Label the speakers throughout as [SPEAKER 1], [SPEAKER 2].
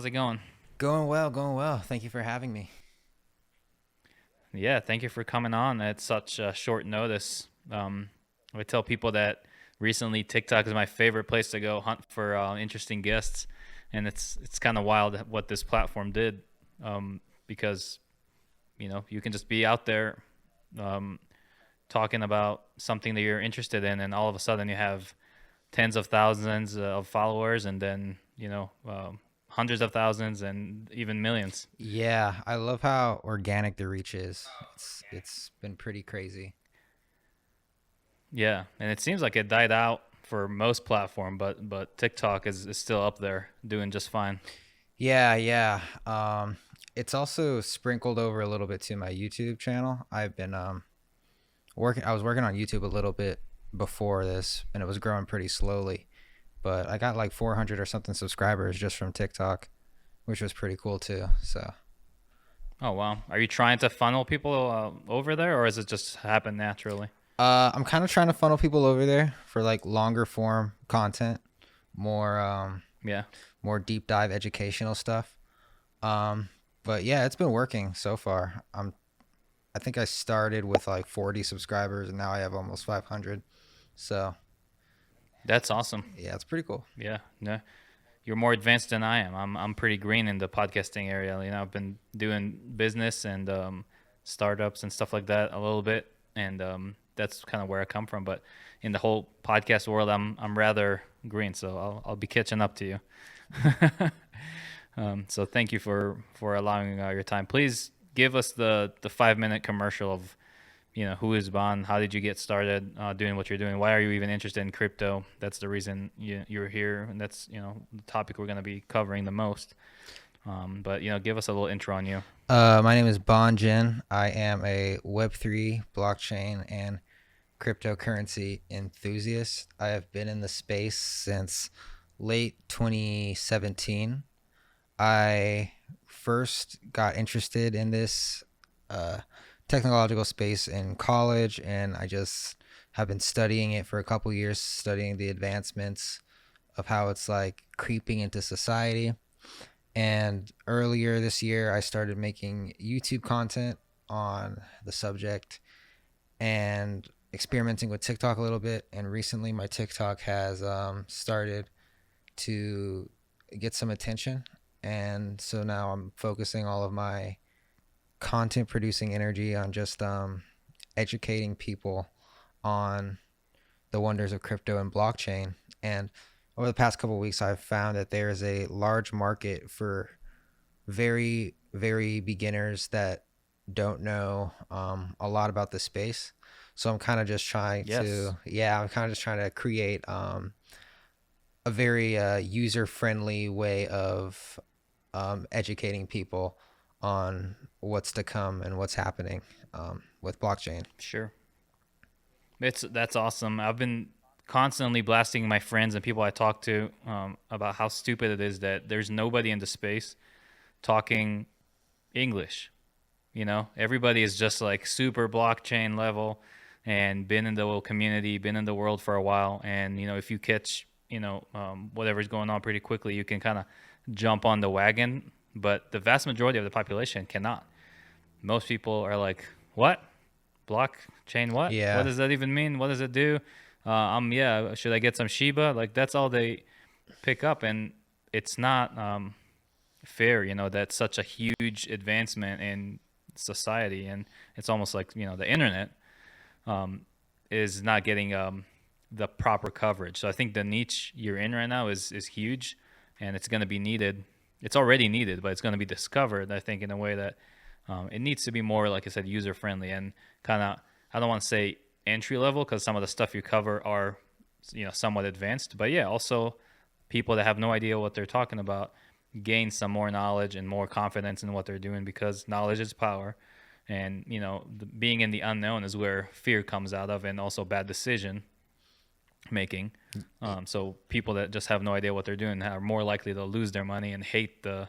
[SPEAKER 1] How's it going?
[SPEAKER 2] Going well, going well. Thank you for having me.
[SPEAKER 1] Yeah, thank you for coming on at such short notice. I tell people that recently TikTok is my favorite place to go hunt for interesting guests, and it's kind of wild what this platform did, because you can just be out there um, talking about something that you're interested in, and all of a sudden you have tens of thousands of followers, and then hundreds of thousands and even millions.
[SPEAKER 2] Yeah, I love how organic the reach is. It's been pretty crazy.
[SPEAKER 1] Yeah, and it seems like it died out for most platform, but TikTok is still up there doing just fine.
[SPEAKER 2] Yeah, yeah. It's also sprinkled over a little bit to my YouTube channel. I've been working. I was working on YouTube a little bit before this, and it was growing pretty slowly. But I got like 400 or something subscribers just from TikTok, which was pretty cool too. So
[SPEAKER 1] Oh wow, are you trying to funnel people over there, or is it just happen naturally?
[SPEAKER 2] I'm kind of trying to funnel people over there for like longer form content, more
[SPEAKER 1] Yeah,
[SPEAKER 2] more deep dive educational stuff. Um, but yeah, it's been working so far. I think I started with like 40 subscribers and now I have almost 500. So
[SPEAKER 1] that's awesome.
[SPEAKER 2] yeah, it's pretty cool.
[SPEAKER 1] Yeah, no, you're more advanced than I am. I'm pretty green in the podcasting area. I've been doing business and startups and stuff like that a little bit, and that's kind of where I come from. But in the whole podcast world, I'm rather green, so I'll be catching up to you. So thank you for allowing your time. Please give us the 5 minute commercial of who is Bon, how did you get started doing what you're doing, why are you even interested in crypto? That's the reason you're here, and that's the topic we're going to be covering the most. But give us a little intro on you.
[SPEAKER 2] My name is Bon Jenn. I am a Web3 blockchain and cryptocurrency enthusiast. I have been in the space since late 2017. I first got interested in this uh, technological space in college, and I just have been studying it for a couple years, studying the advancements of how it's like creeping into society. And earlier this year, I started making YouTube content on the subject and experimenting with TikTok a little bit. And recently, my TikTok has started to get some attention. And so now I'm focusing all of my content producing energy on just educating people on the wonders of crypto and blockchain. And over the past couple of weeks, I've found that there is a large market for very, very beginners that don't know a lot about the space. So I'm kind of just trying
[SPEAKER 1] Yes,
[SPEAKER 2] to, yeah, I'm kind of just trying to create a very user friendly way of educating people on what's to come and what's happening with blockchain.
[SPEAKER 1] sure. That's awesome. I've been constantly blasting my friends and people I talk to about how stupid it is that there's nobody in the space talking English. Everybody is just like super blockchain level and been in the whole community, been in the world for a while. And, if you catch, whatever's going on pretty quickly, you can kind of jump on the wagon. But the vast majority of the population cannot. Most people are like, what? Blockchain what? What
[SPEAKER 2] Yeah,
[SPEAKER 1] does that even mean? What does it do? Yeah, should I get some Shiba? Like, that's all they pick up. And it's not fair, that's such a huge advancement in society. And it's almost like, the internet um, is not getting the proper coverage. So I think the niche you're in right now is huge, and it's going to be needed. It's already needed, but it's going to be discovered, I think, in a way that it needs to be more, like I said, user friendly and kind of, I don't want to say entry level because some of the stuff you cover are, somewhat advanced. But yeah, also people that have no idea what they're talking about gain some more knowledge and more confidence in what they're doing, because knowledge is power. And being in the unknown is where fear comes out of, and also bad decision making. So people that just have no idea what they're doing are more likely to lose their money and hate the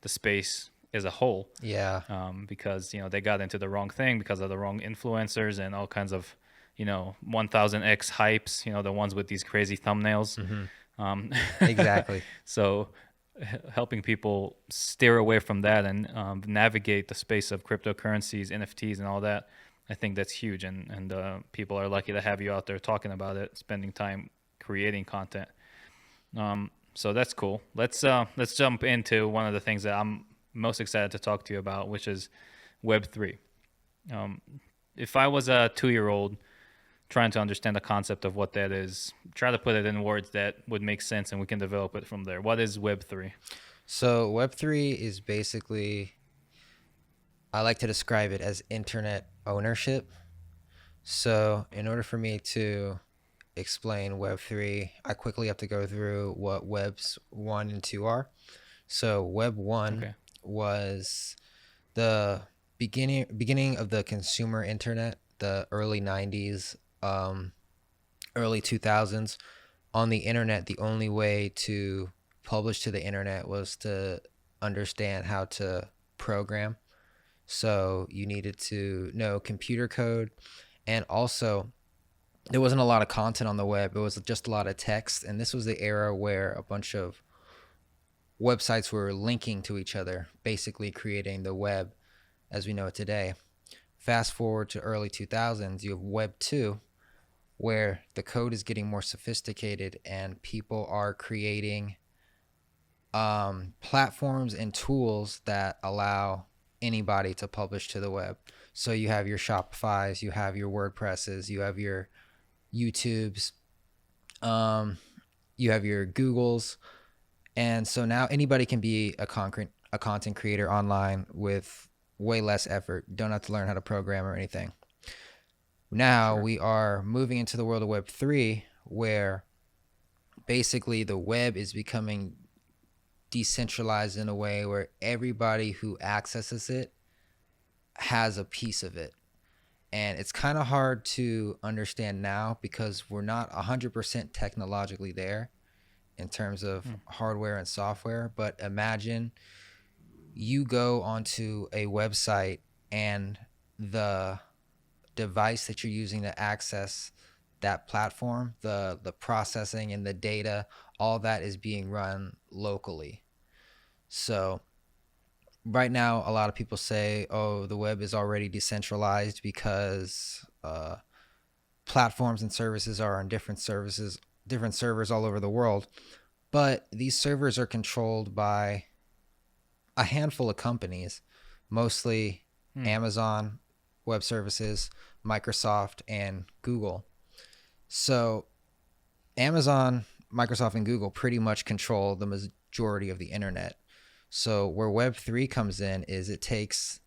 [SPEAKER 1] space as a whole,
[SPEAKER 2] yeah,
[SPEAKER 1] because they got into the wrong thing because of the wrong influencers and all kinds of 1000x hypes, the ones with these crazy thumbnails.
[SPEAKER 2] hmm
[SPEAKER 1] um,
[SPEAKER 2] exactly.
[SPEAKER 1] so helping people steer away from that and navigate the space of cryptocurrencies, NFTs, and all that. I think that's huge, and people are lucky to have you out there talking about it, spending time creating content. So that's cool. Let's jump into one of the things that I'm most excited to talk to you about, which is Web3. Um, if I was a 2 year old trying to understand the concept of what that is, try to put it in words that would make sense and we can develop it from there. What is Web3?
[SPEAKER 2] So Web3 is basically, I like to describe it as internet ownership. So in order for me to explain Web3, I quickly have to go through what Webs 1 and 2 are. So Web 1
[SPEAKER 1] Okay.
[SPEAKER 2] was the beginning of the consumer internet, the early 90s, early 2000s. On the internet, the only way to publish to the internet was to understand how to program. So you needed to know computer code, and also there wasn't a lot of content on the web. It was just a lot of text, and this was the era where a bunch of websites were linking to each other, basically creating the web as we know it today. Fast forward to early 2000s, you have Web 2, where the code is getting more sophisticated and people are creating platforms and tools that allow anybody to publish to the web. So you have your Shopify's, you have your WordPresses, you have your YouTubes, you have your Googles. And so now anybody can be a content creator online with way less effort. Don't have to learn how to program or anything. Now
[SPEAKER 1] Sure.
[SPEAKER 2] we are moving into the world of Web3, where basically the web is becoming decentralized in a way where everybody who accesses it has a piece of it. And it's kind of hard to understand now because we're not 100% technologically there in terms of
[SPEAKER 1] Hmm.
[SPEAKER 2] hardware and software. But imagine you go onto a website and the device that you're using to access that platform, the processing and the data, all that is being run locally. So right now, a lot of people say, "Oh, the web is already decentralized because platforms and services are on different servers all over the world." But these servers are controlled by a handful of companies, mostly
[SPEAKER 1] Hmm.
[SPEAKER 2] Amazon Web Services, Microsoft, and Google. So Amazon, Microsoft, and Google pretty much control the majority of the internet. So where Web3 comes in is it takes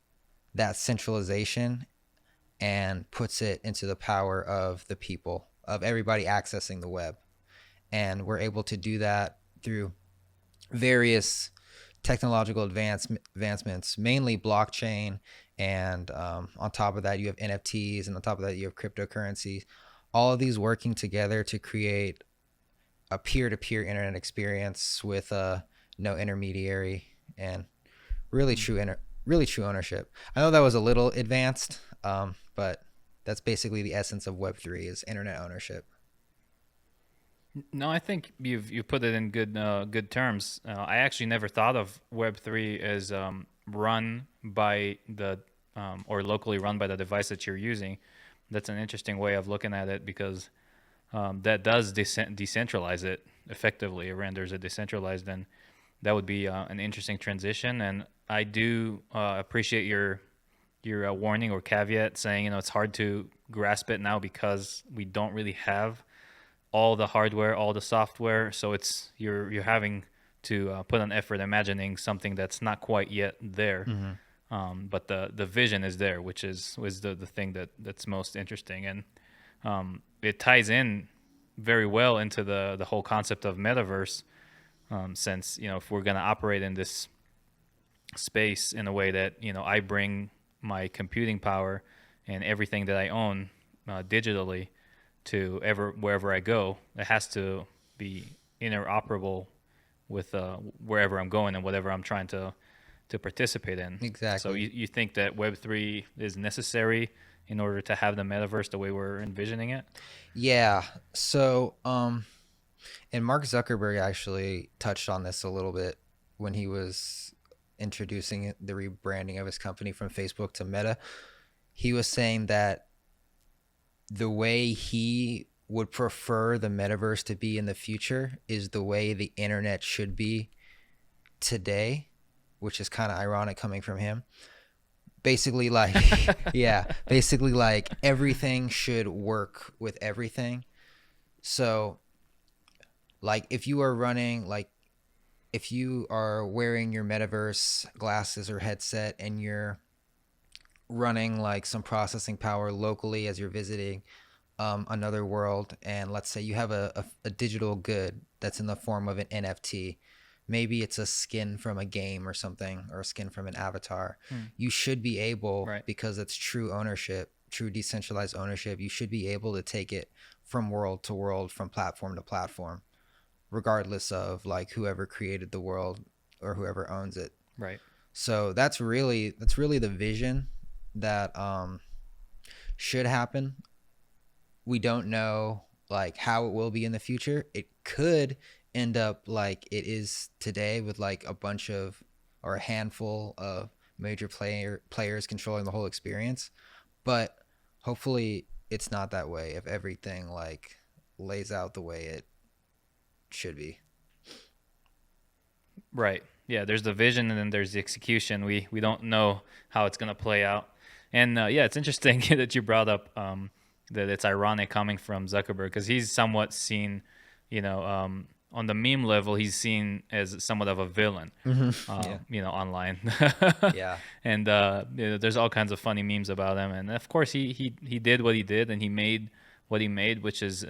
[SPEAKER 2] that centralization and puts it into the power of the people, of everybody accessing the web. And we're able to do that through various technological advancements, mainly blockchain. And on top of that, you have NFTs. And on top of that, you have cryptocurrencies. All of these working together to create a peer-to-peer internet experience with no intermediary and really
[SPEAKER 1] Hmm.
[SPEAKER 2] really true ownership. I know that was a little advanced, but that's basically the essence of Web3 is internet ownership.
[SPEAKER 1] No, I think you put it in good terms. I actually never thought of Web3 as run by the or locally run by the device that you're using. That's an interesting way of looking at it because that does decentralize it effectively. It renders it decentralized, and that would be an interesting transition. And I do appreciate your warning or caveat saying it's hard to grasp it now because we don't really have all the hardware, all the software. So it's you're having to put an effort imagining something that's not quite yet there.
[SPEAKER 2] Mm-hmm.
[SPEAKER 1] But the vision is there, which is the thing that's most interesting, and it ties in very well into the whole concept of metaverse. Since if we're gonna operate in this space in a way that I bring my computing power and everything that I own digitally to wherever I go, it has to be interoperable with wherever I'm going and whatever I'm trying to participate in. So
[SPEAKER 2] Exactly.
[SPEAKER 1] you think that Web3 is necessary in order to have the metaverse the way we're envisioning it?
[SPEAKER 2] Yeah. So, and Mark Zuckerberg actually touched on this a little bit when he was introducing the rebranding of his company from Facebook to Meta. He was saying that the way he would prefer the metaverse to be in the future is the way the internet should be today, which is kind of ironic coming from him. Basically, like, yeah, basically, like, everything should work with everything. So, like, if you are running, like, if you are wearing your metaverse glasses or headset and you're running like some processing power locally as you're visiting another world, and let's say you have a digital good that's in the form of an NFT, maybe it's a skin from a game or something, or a skin from an avatar, you should be able,
[SPEAKER 1] Right.
[SPEAKER 2] because it's true ownership, true decentralized ownership, you should be able to take it from world to world, from platform to platform, regardless of like whoever created the world or whoever owns it.
[SPEAKER 1] Right.
[SPEAKER 2] So that's really the vision that should happen. We don't know like how it will be in the future. It could end up like it is today, with like a bunch of, or a handful of major players controlling the whole experience. But hopefully it's not that way if everything like lays out the way it should be.
[SPEAKER 1] Right. Yeah, there's the vision and then there's the execution. We don't know how it's going to play out. And yeah, it's interesting that you brought up that it's ironic coming from Zuckerberg, because he's somewhat seen, on the meme level, he's seen as somewhat of a villain,
[SPEAKER 2] Yeah.
[SPEAKER 1] Online.
[SPEAKER 2] Yeah.
[SPEAKER 1] And there's all kinds of funny memes about him. And of course, he did what he did, and he made what he made, which is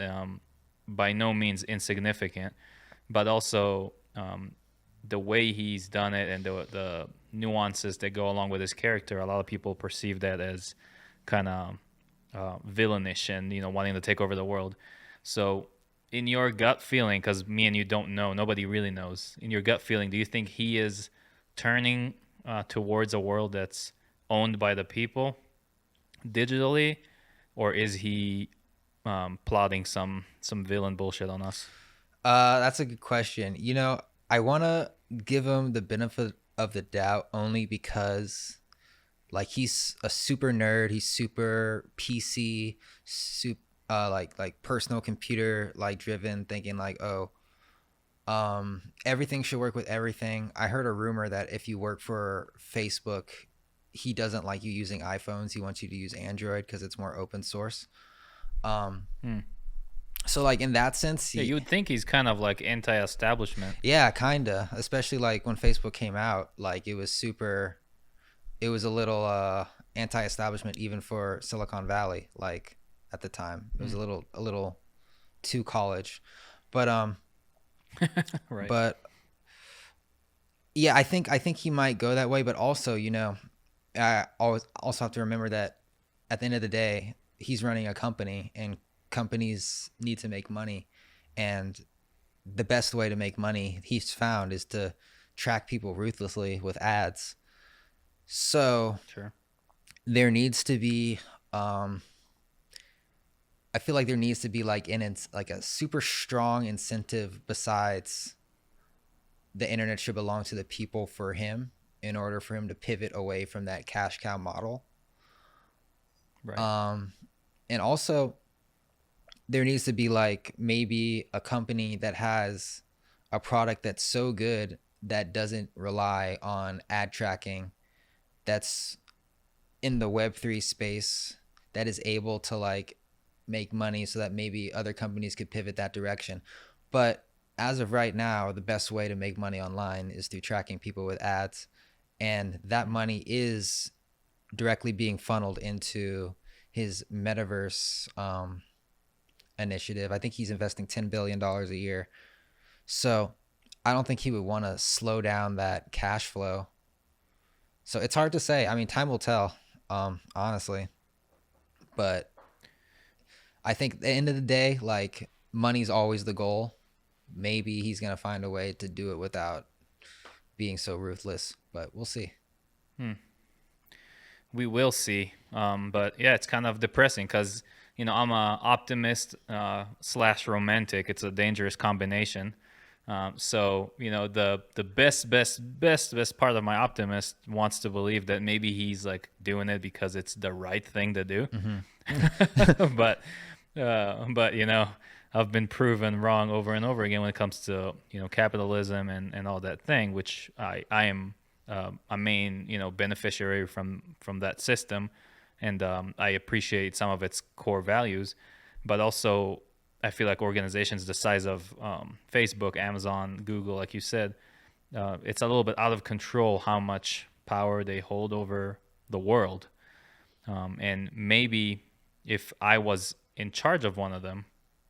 [SPEAKER 1] by no means insignificant, but also the way he's done it and the nuances that go along with his character. A lot of people perceive that as kind of villainish and wanting to take over the world. So in your gut feeling, because me and you don't know, nobody really knows, in your gut feeling, do you think he is turning towards a world that's owned by the people digitally, or is he plotting some villain bullshit on us?
[SPEAKER 2] That's a good question. I want to give him the benefit of the doubt only because like he's a super nerd, he's super PC, like personal computer like driven, thinking like, oh, everything should work with everything. I heard a rumor that if you work for Facebook, he doesn't like you using iPhones, he wants you to use Android because it's more open source. So like in that sense,
[SPEAKER 1] Yeah, you would think he's kind of like anti-establishment.
[SPEAKER 2] yeah, kinda. Especially like when Facebook came out, like it was a little anti-establishment even for Silicon Valley. Like at the time, it was a little too college, but
[SPEAKER 1] Right.
[SPEAKER 2] but yeah, I think he might go that way. But also, I always also have to remember that at the end of the day, he's running a company, and companies need to make money, and the best way to make money he's found is to track people ruthlessly with ads. So
[SPEAKER 1] Sure.
[SPEAKER 2] there needs to be I feel like there needs to be like like a super strong incentive besides the internet should belong to the people for him, in order for him to pivot away from that cash cow model.
[SPEAKER 1] Right.
[SPEAKER 2] And also there needs to be like maybe a company that has a product that's so good that doesn't rely on ad tracking, that's in the Web3 space, that is able to like make money, so that maybe other companies could pivot that direction. But as of right now, the best way to make money online is through tracking people with ads, and that money is directly being funneled into his metaverse initiative. I think he's investing $10 billion a year. So I don't think he would want to slow down that cash flow. So it's hard to say. I mean, time will tell, honestly. But I think at the end of the day, like, money's always the goal. Maybe he's going to find a way to do it without being so ruthless, but we'll see.
[SPEAKER 1] We will see. But yeah, it's kind of depressing because, I'm a optimist slash romantic. It's a dangerous combination. So the best part of my optimist wants to believe that maybe he's like doing it because it's the right thing to do. but but I've been proven wrong over and over again when it comes to capitalism and all that thing, which I am a main beneficiary from that system, and I appreciate some of its core values, but also I feel like organizations the size of Facebook, Amazon, Google, like you said, it's a little bit out of control how much power they hold over the world. And maybe if I was in charge of one of them,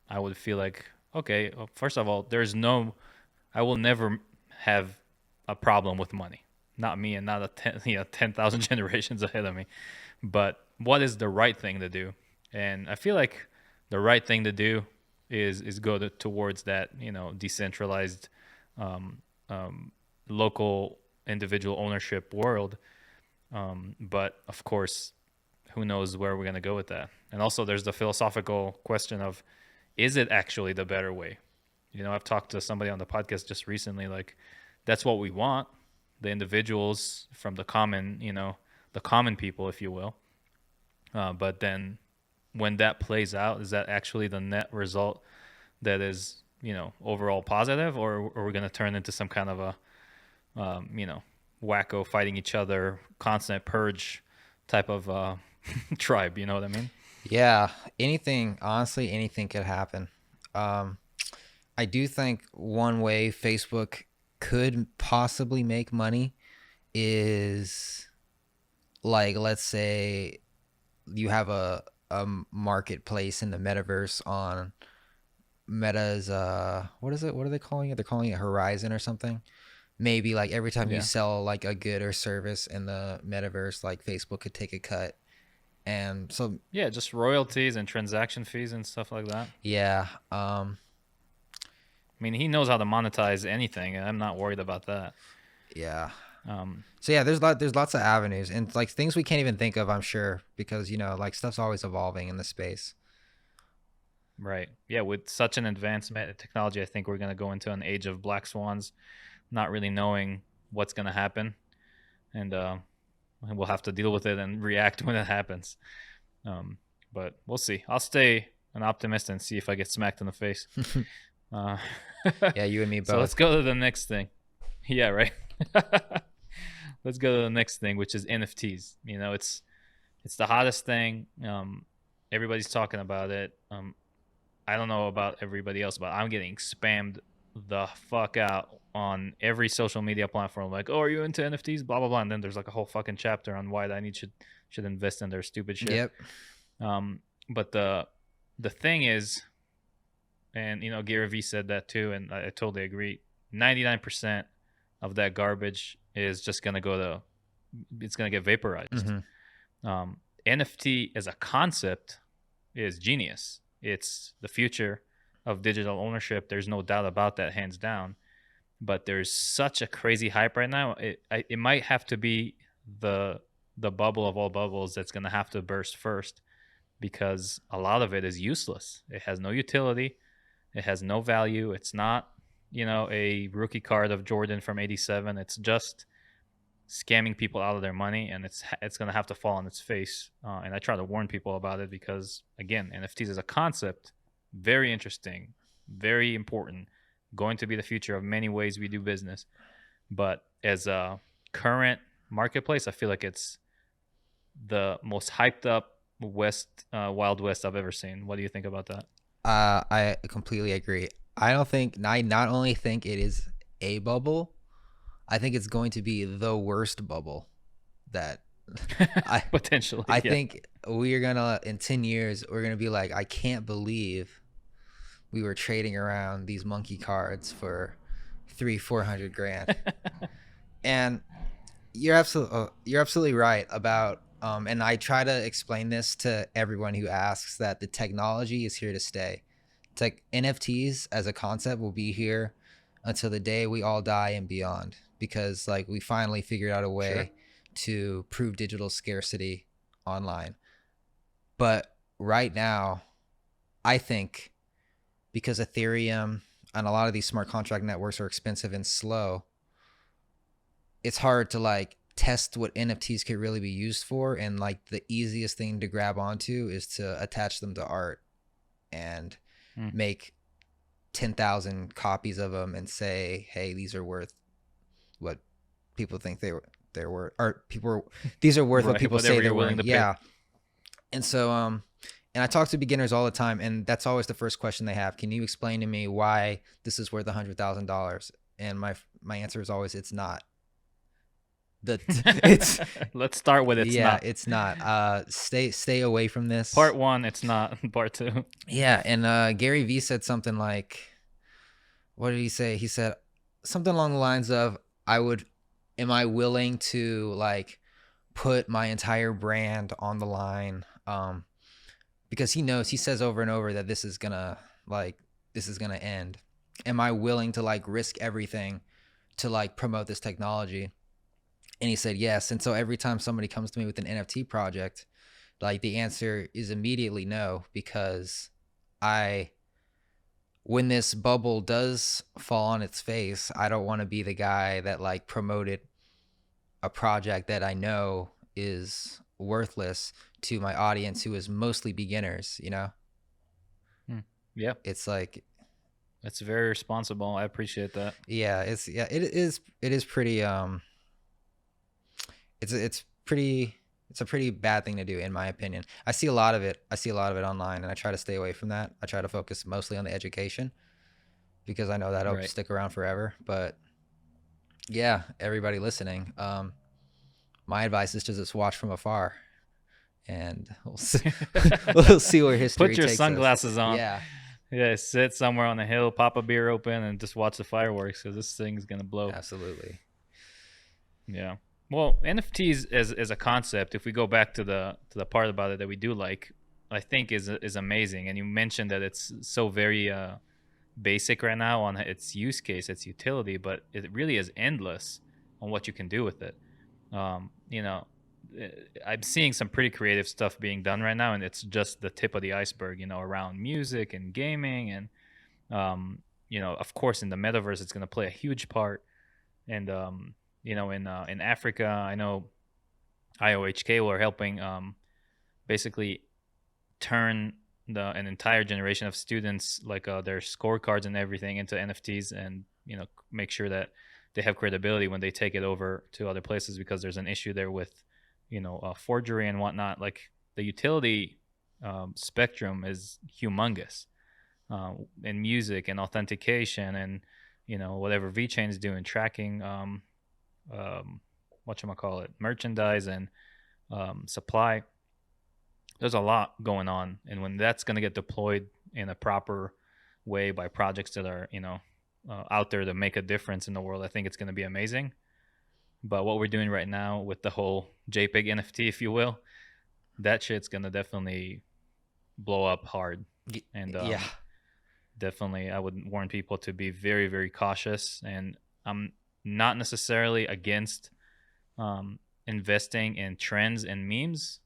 [SPEAKER 1] I would feel like, okay, well, first of all, I will never have a problem with money. Not me and not 10,000 generations ahead of me. But what is the right thing to do? And I feel like the right thing to do is go towards that, decentralized, um, local individual ownership world. But of course, who knows where we're going to go with that? And also, there's the philosophical question of, is it actually the better way? I've talked to somebody on the podcast just recently, like, that's what we want, the individuals from the common people, if you will. But then when that plays out, is that actually the net result that is, overall positive, or are we going to turn into some kind of a, wacko fighting each other, constant purge type of tribe? You know what I mean?
[SPEAKER 2] Yeah, honestly, anything could happen. I do think one way Facebook could possibly make money is, like, let's say you have a marketplace in the metaverse on Meta's what is it? What are they calling it? They're calling it Horizon or something. Maybe like every time you
[SPEAKER 1] Yeah.
[SPEAKER 2] sell like a good or service in the metaverse, like Facebook could take a cut. And so
[SPEAKER 1] Yeah, just royalties and transaction fees and stuff like that.
[SPEAKER 2] yeah,
[SPEAKER 1] I mean, he knows how to monetize anything, and I'm not worried about that.
[SPEAKER 2] yeah.
[SPEAKER 1] Um,
[SPEAKER 2] So yeah, there's lots of avenues and like things we can't even think of, I'm sure, because like stuff's always evolving in the space.
[SPEAKER 1] right. Yeah, with such an advancement in technology, I think we're going to go into an age of black swans, not really knowing what's going to happen. And we'll have to deal with it and react when it happens. Um, but we'll see. I'll stay an optimist and see if I get smacked in the face. Uh,
[SPEAKER 2] Yeah, you and me
[SPEAKER 1] so let's
[SPEAKER 2] both.
[SPEAKER 1] go to the next thing. Yeah, right. Let's go to the next thing, which is NFTs. It's the hottest thing. Everybody's talking about it. I don't know about everybody else, but I'm getting spammed the fuck out on every social media platform. Like, oh, are you into NFTs? Blah blah blah. And then there's like a whole fucking chapter on why I should invest in their stupid shit.
[SPEAKER 2] Yep.
[SPEAKER 1] But the thing is, and Gary Vee said that too, and I totally agree. 99% of that garbage is just gonna it's gonna get vaporized.
[SPEAKER 2] Hmm.
[SPEAKER 1] NFT as a concept is genius. It's the future of digital ownership. There's no doubt about that, hands down. But there's such a crazy hype right now. It might have to be the bubble of all bubbles that's gonna have to burst first, because a lot of it is useless. It has no utility. It has no value. It's not, a rookie card of Jordan from '87. It's just scamming people out of their money, and it's going to have to fall on its face. And I try to warn people about it because, again, NFTs as a concept, very interesting, very important, going to be the future of many ways we do business. But as a current marketplace, I feel like it's the most hyped up Wild West I've ever seen. What do you think about that?
[SPEAKER 2] I completely agree. I not only think it is a bubble, I think it's going to be the worst bubble that I
[SPEAKER 1] Potentially,
[SPEAKER 2] I
[SPEAKER 1] yeah.
[SPEAKER 2] think we are gonna in 10 years we're gonna be like, I can't believe we were trading around these monkey cards for 300-400 grand. And you're absolutely right about and I try to explain this to everyone who asks, that the technology is here to stay. It's like NFTs as a concept will be here until the day we all die and beyond, because like we finally figured out a
[SPEAKER 1] Sure.
[SPEAKER 2] way to prove digital scarcity online. But right now, I think because Ethereum and a lot of these smart contract networks are expensive and slow, it's hard to like test what NFTs could really be used for. And like the easiest thing to grab onto is to attach them to art and make 10,000 copies of them and say, hey, these are worth what people think they're worth, or these are worth what people say they're willing to pay. Yeah. And so, and I talk to beginners all the time, and that's always the first question they have. Can you explain to me why this is worth $100,000? And my answer is always, it's not.
[SPEAKER 1] It's let's start with it's not.
[SPEAKER 2] It's not. Stay away from this.
[SPEAKER 1] Part 1, it's not. Part 2.
[SPEAKER 2] Yeah, and Gary Vee said something like, what did he say? He said something along the lines of, am I willing to like put my entire brand on the line? Because he says over and over that this is gonna end. Am I willing to like risk everything to like promote this technology? And he said yes. And so every time somebody comes to me with an NFT project, like the answer is immediately no, because when this bubble does fall on its face, I don't want to be the guy that like promoted a project that I know is worthless to my audience, who is mostly beginners, you know?
[SPEAKER 1] Yeah.
[SPEAKER 2] It's like,
[SPEAKER 1] it's very responsible. I appreciate that.
[SPEAKER 2] Yeah, it is pretty, it's a pretty bad thing to do, in my opinion. I see a lot of it online, and I try to stay away from that. I try to focus mostly on the education, because I know that'll stick around forever. But yeah, everybody listening, my advice is to just watch from afar, and we'll see where history takes us.
[SPEAKER 1] Put your sunglasses on.
[SPEAKER 2] Yeah,
[SPEAKER 1] sit somewhere on a hill, pop a beer open, and just watch the fireworks, because this thing is gonna blow.
[SPEAKER 2] Absolutely.
[SPEAKER 1] Yeah. Well, NFTs as a concept, if we go back to the part about it that we do like, I think is amazing. And you mentioned that it's so very basic right now on its use case, its utility, but it really is endless on what you can do with it. You know, I'm seeing some pretty creative stuff being done right now, and it's just the tip of the iceberg, you know, around music and gaming. And, you know, of course, in the metaverse, it's going to play a huge part. And, you know, in Africa, I know IOHK were helping basically turn an entire generation of students, like their scorecards and everything, into NFTs, and, you know, make sure that they have credibility when they take it over to other places, because there's an issue there with, you know, forgery and whatnot. Like the utility spectrum is humongous in music and authentication, and, you know, whatever VeChain's doing, tracking whatchamacallit, merchandise and supply. There's a lot going on, and when that's going to get deployed in a proper way by projects that are, you know, out there to make a difference in the world, I think it's going to be amazing. But what we're doing right now with the whole JPEG NFT, if you will, that shit's going to definitely blow up hard. And
[SPEAKER 2] yeah,
[SPEAKER 1] definitely I would warn people to be very, very cautious. And I'm not necessarily against investing in trends and memes.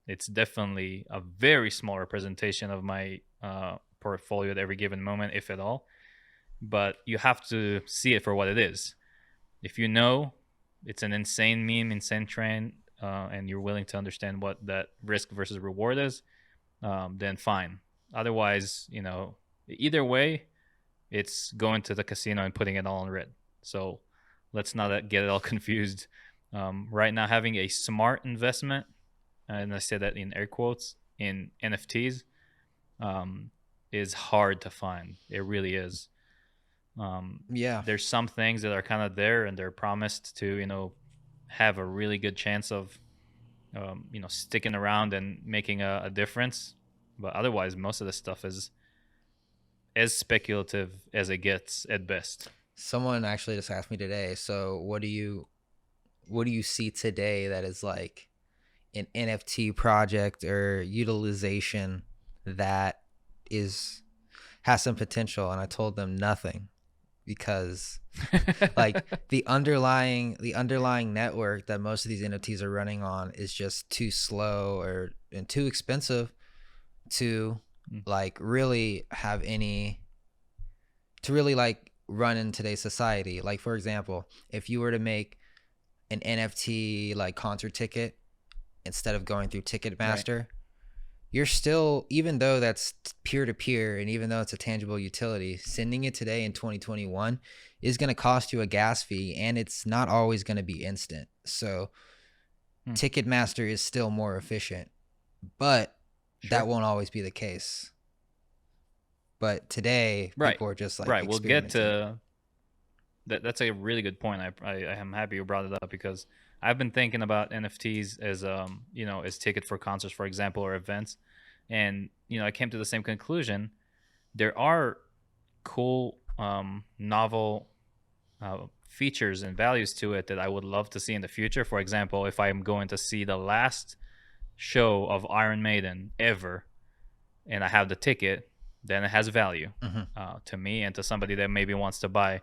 [SPEAKER 1] It's definitely a very small representation of my portfolio at every given moment, if at all. But you have to see it for what it is. If you know it's an insane meme, insane trend, and you're willing to understand what that risk versus reward is, then fine. Otherwise, you know, either way, it's going to the casino and putting it all on red. So let's not get it all confused. Right now, having a smart investment, and I say that in air quotes, in NFTs, is hard to find. It really is. There's some things that are kind of there, and they're promised to, you know, have a really good chance of, you know, sticking around and making a difference. But otherwise, most of the stuff is as speculative as it gets at best.
[SPEAKER 2] Someone actually just asked me today, so what do you see today that is like an NFT project or utilization that has some potential? And I told them nothing, because like the underlying network that most of these NFTs are running on is just too slow and too expensive to like really have any to really like run in today's society. Like for example, if you were to make an NFT like concert ticket instead of going through
[SPEAKER 1] Right.
[SPEAKER 2] Ticketmaster, you're still, even though that's peer to peer and even though it's a tangible utility, sending it today in 2021 is going to cost you a gas fee, and it's not always going to be instant. So
[SPEAKER 1] Hmm.
[SPEAKER 2] Ticketmaster is still more efficient, but that
[SPEAKER 1] Sure.
[SPEAKER 2] won't always be the case. But today,
[SPEAKER 1] Right.
[SPEAKER 2] people are just like
[SPEAKER 1] Right. We'll get
[SPEAKER 2] experimenting.
[SPEAKER 1] to that. That's a really good point. I am happy you brought it up because I've been thinking about NFTs as as ticket for concerts, for example, or events, and I came to the same conclusion. There are cool, novel features and values to it that I would love to see in the future. For example, if I'm going to see the last show of Iron Maiden ever, and I have the ticket, then it has value
[SPEAKER 2] Mm-hmm.
[SPEAKER 1] to me and to somebody that maybe wants to buy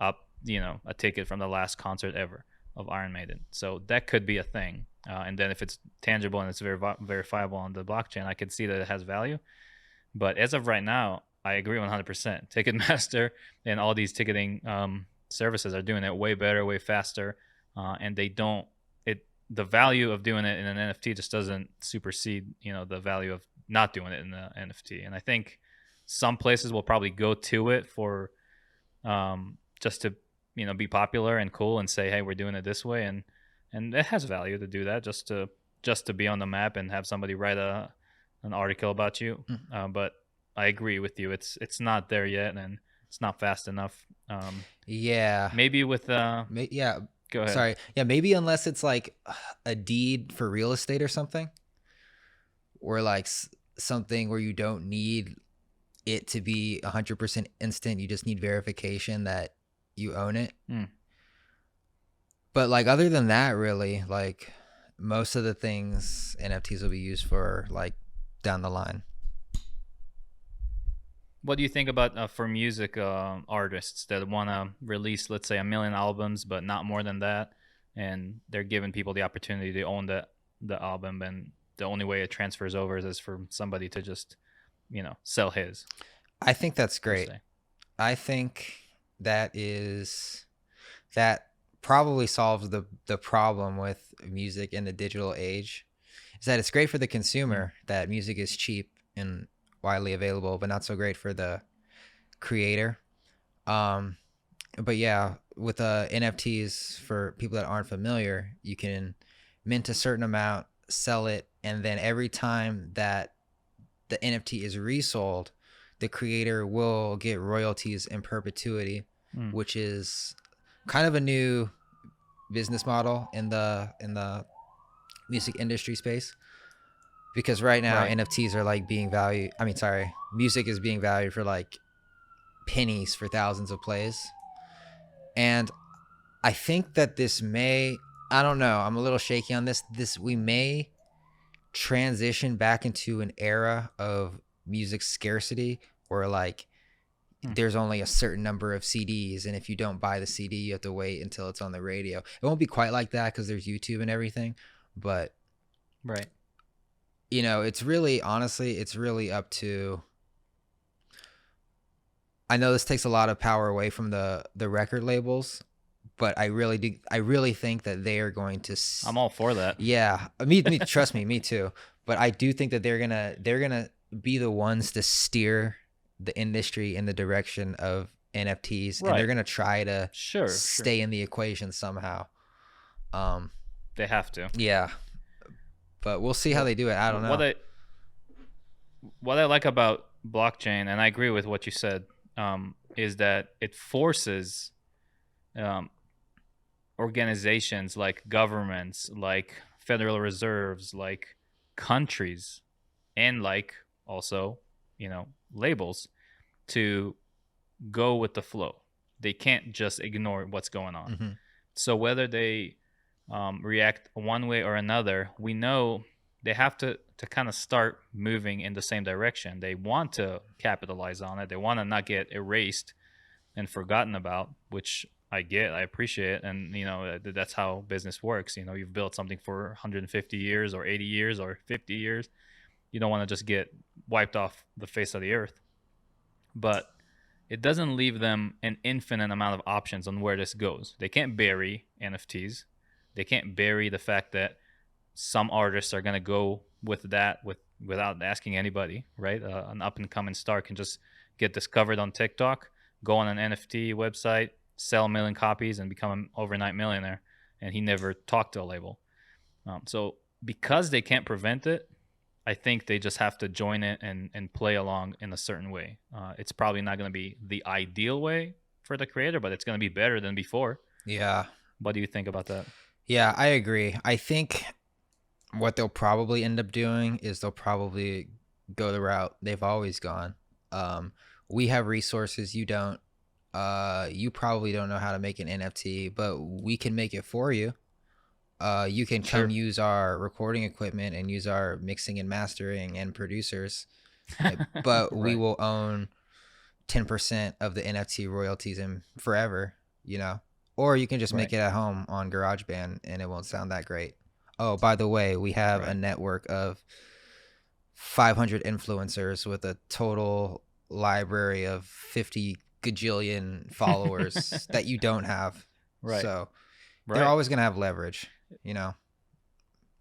[SPEAKER 1] up, a ticket from the last concert ever of Iron Maiden. So that could be a thing. And then if it's tangible and it's verifiable on the blockchain, I could see that it has value. But as of right now, I agree 100%. Ticketmaster and all these ticketing services are doing it way better, way faster, and they don't. The value of doing it in an NFT just doesn't supersede, the value of not doing it in the NFT. And I think some places will probably go to it for just to be popular and cool and say, hey, we're doing it this way, and it has value to do that just to be on the map and have somebody write an article about you. But I agree with you. It's not there yet, and it's not fast enough.
[SPEAKER 2] Yeah.
[SPEAKER 1] Maybe with
[SPEAKER 2] Yeah.
[SPEAKER 1] go ahead.
[SPEAKER 2] Sorry. Yeah. Maybe unless it's like a deed for real estate or something, or like something where you don't need it to be 100% instant. You just need verification that you own it.
[SPEAKER 1] Hmm.
[SPEAKER 2] But like other than that, really, like most of the things NFTs will be used for, like down the line.
[SPEAKER 1] What do you think about for music artists that want to release, let's say, 1 million albums, but not more than that, and they're giving people the opportunity to own the album, and the only way it transfers over is for somebody to just, sell his
[SPEAKER 2] I think that's
[SPEAKER 1] per
[SPEAKER 2] great.
[SPEAKER 1] se.
[SPEAKER 2] I think that probably solves the problem with music in the digital age. Is that it's great for the
[SPEAKER 1] Hmm.
[SPEAKER 2] consumer that music is cheap and widely available, but not so great for the creator. Um, but yeah, with NFTs, for people that aren't familiar, you can mint a certain amount, sell it, and then every time that the NFT is resold, the creator will get royalties in perpetuity,
[SPEAKER 1] Hmm.
[SPEAKER 2] which is kind of a new business model in the music industry space. Because right now
[SPEAKER 1] Right.
[SPEAKER 2] NFTs are like being valued. I mean, sorry, music is being valued for like pennies for thousands of plays. And I think that this may, I don't know, I'm a little shaky on this. We may transition back into an era of music scarcity where like
[SPEAKER 1] Hmm.
[SPEAKER 2] there's only a certain number of CDs, and if you don't buy the CD, you have to wait until it's on the radio. It won't be quite like that because there's YouTube and everything, but
[SPEAKER 1] Right.
[SPEAKER 2] it's really, honestly, it's really up to. I know this takes a lot of power away from the record labels, but I really do. I really think that they are going to.
[SPEAKER 1] I'm all for that.
[SPEAKER 2] Yeah, me. Trust me, me too. But I do think that they're gonna be the ones to steer the industry in the direction of NFTs, and they're
[SPEAKER 1] Right.
[SPEAKER 2] gonna try to
[SPEAKER 1] Sure. Sure.
[SPEAKER 2] stay in the equation somehow. Um,
[SPEAKER 1] They have to.
[SPEAKER 2] yeah, but we'll see how
[SPEAKER 1] What
[SPEAKER 2] they do it. I don't
[SPEAKER 1] what
[SPEAKER 2] know.
[SPEAKER 1] I like about blockchain, and I agree with what you said, is that it forces um, organizations like governments, like federal reserves, like countries, and like also, labels to go with the flow. They can't just ignore what's going on.
[SPEAKER 2] Hmm.
[SPEAKER 1] So whether they react one way or another, we know they have to kind of start moving in the same direction. They want to capitalize on it. They want to not get erased and forgotten about, which I get, I appreciate, and that's how business works. You've built something for 150 years or 80 years or 50 years. You don't want to just get wiped off the face of the earth. But it doesn't leave them an infinite amount of options on where this goes. They can't bury NFTs. They can't bury the fact that some artists are gonna go with that without asking anybody, right? An up and coming star can just get discovered on TikTok, go on an NFT website, sell a million copies, and become an overnight millionaire, and he never talked to a label. So because they can't prevent it, I think they just have to join it and play along in a certain way. It's probably not going to be the ideal way for the creator, but it's going to be better than before.
[SPEAKER 2] Yeah.
[SPEAKER 1] What do you think about that?
[SPEAKER 2] Yeah, I agree. I think what they'll probably end up doing is they'll probably go the route they've always gone. We have resources you don't. You probably don't know how to make an NFT, but we can make it for you. You can come
[SPEAKER 1] Sure.
[SPEAKER 2] use our recording equipment and use our mixing and mastering and producers, but we
[SPEAKER 1] Right.
[SPEAKER 2] will own 10% of the NFT royalties in forever, you know? Or you can just make
[SPEAKER 1] Right.
[SPEAKER 2] it at home on GarageBand and it won't sound that great. Oh, by the way, we have a
[SPEAKER 1] Right.
[SPEAKER 2] network of 500 influencers with a total library of 50 gajillion followers that you don't have.
[SPEAKER 1] Right.
[SPEAKER 2] So they're
[SPEAKER 1] Right.
[SPEAKER 2] always going to have leverage, you know?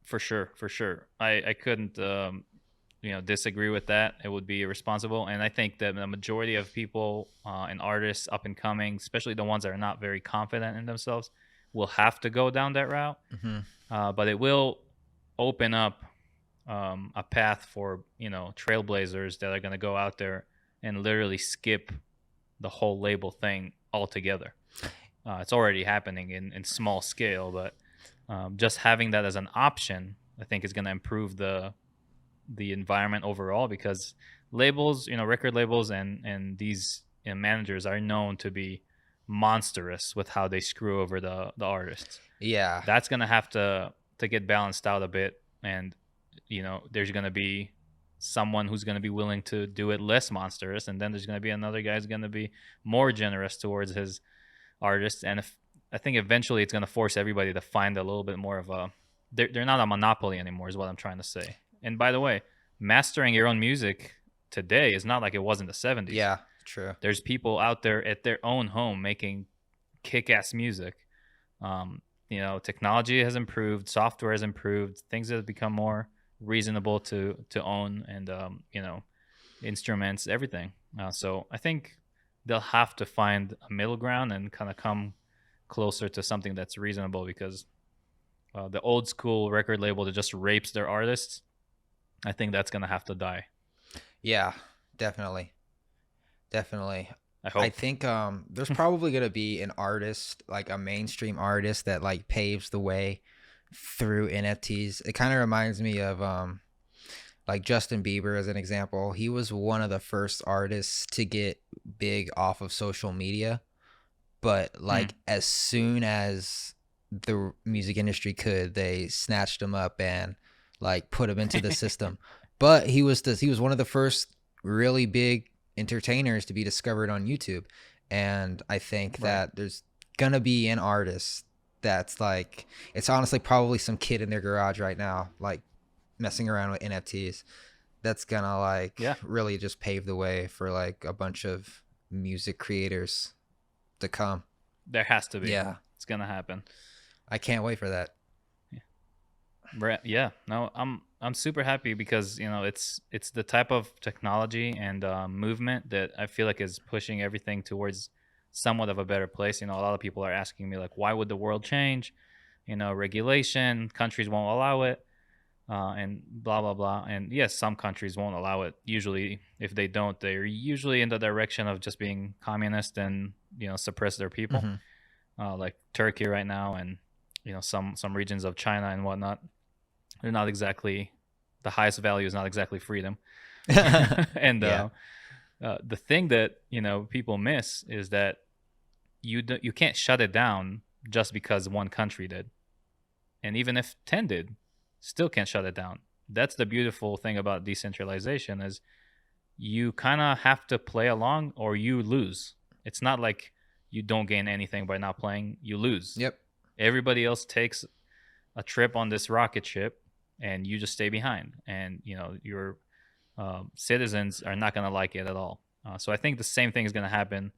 [SPEAKER 1] For sure. For sure. I couldn't disagree with that. It would be irresponsible, and I think that the majority of people and artists up and coming, especially the ones that are not very confident in themselves, will have to go down that route.
[SPEAKER 2] Mm-hmm.
[SPEAKER 1] But it will open up a path for trailblazers that are going to go out there and literally skip the whole label thing altogether. It's already happening in small scale, but just having that as an option, I think, is going to improve the environment overall, because labels, record labels and these managers are known to be monstrous with how they screw over the artists.
[SPEAKER 2] Yeah.
[SPEAKER 1] That's gonna have to get balanced out a bit, and there's gonna be someone who's gonna be willing to do it less monstrous, and then there's gonna be another guy who's gonna be more generous towards his artists. And if I think eventually it's gonna force everybody to find a little bit more of a they're not a monopoly anymore, is what I'm trying to say. And by the way, mastering your own music today is not like it was in the 70s.
[SPEAKER 2] Yeah, true.
[SPEAKER 1] There's people out there at their own home making kick-ass music. Technology has improved, software has improved, things have become more reasonable to own, and instruments, everything. So I think they'll have to find a middle ground and kind of come closer to something that's reasonable, because the old school record label that just rapes their artists, I think that's gonna have to die.
[SPEAKER 2] Yeah, definitely. Definitely.
[SPEAKER 1] I hope.
[SPEAKER 2] I think there's probably gonna be an artist, like a mainstream artist that like paves the way through NFTs. It kind of reminds me of like Justin Bieber as an example. He was one of the first artists to get big off of social media, but like as soon as the music industry could, they snatched him up and like put him into the system. But he was one of the first really big entertainers to be discovered on YouTube. And I think that there's gonna be an artist that's like, it's honestly probably some kid in their garage right now, like messing around with NFTs, that's gonna like really just pave the way for like a bunch of music creators to come.
[SPEAKER 1] There has to be.
[SPEAKER 2] Yeah,
[SPEAKER 1] it's gonna happen.
[SPEAKER 2] I can't wait for that.
[SPEAKER 1] Yeah, no, I'm super happy, because it's the type of technology and movement that I feel like is pushing everything towards somewhat of a better place. A lot of people are asking me, like, why would the world change? Regulation, countries won't allow it, and blah blah blah. And yes, some countries won't allow it. Usually, if they don't, they're usually in the direction of just being communist and suppress their people, like Turkey right now, and some regions of China and whatnot. They're not exactly, the highest value is not exactly freedom. And the thing that people miss is that you can't shut it down just because one country did, and even if 10 did, still can't shut it down. That's the beautiful thing about decentralization, is you kind of have to play along or you lose. It's not like you don't gain anything by not playing, you lose.
[SPEAKER 2] Yep.
[SPEAKER 1] Everybody else takes a trip on this rocket ship, and you just stay behind, and your citizens are not going to like it at all. So I think the same thing is going to happen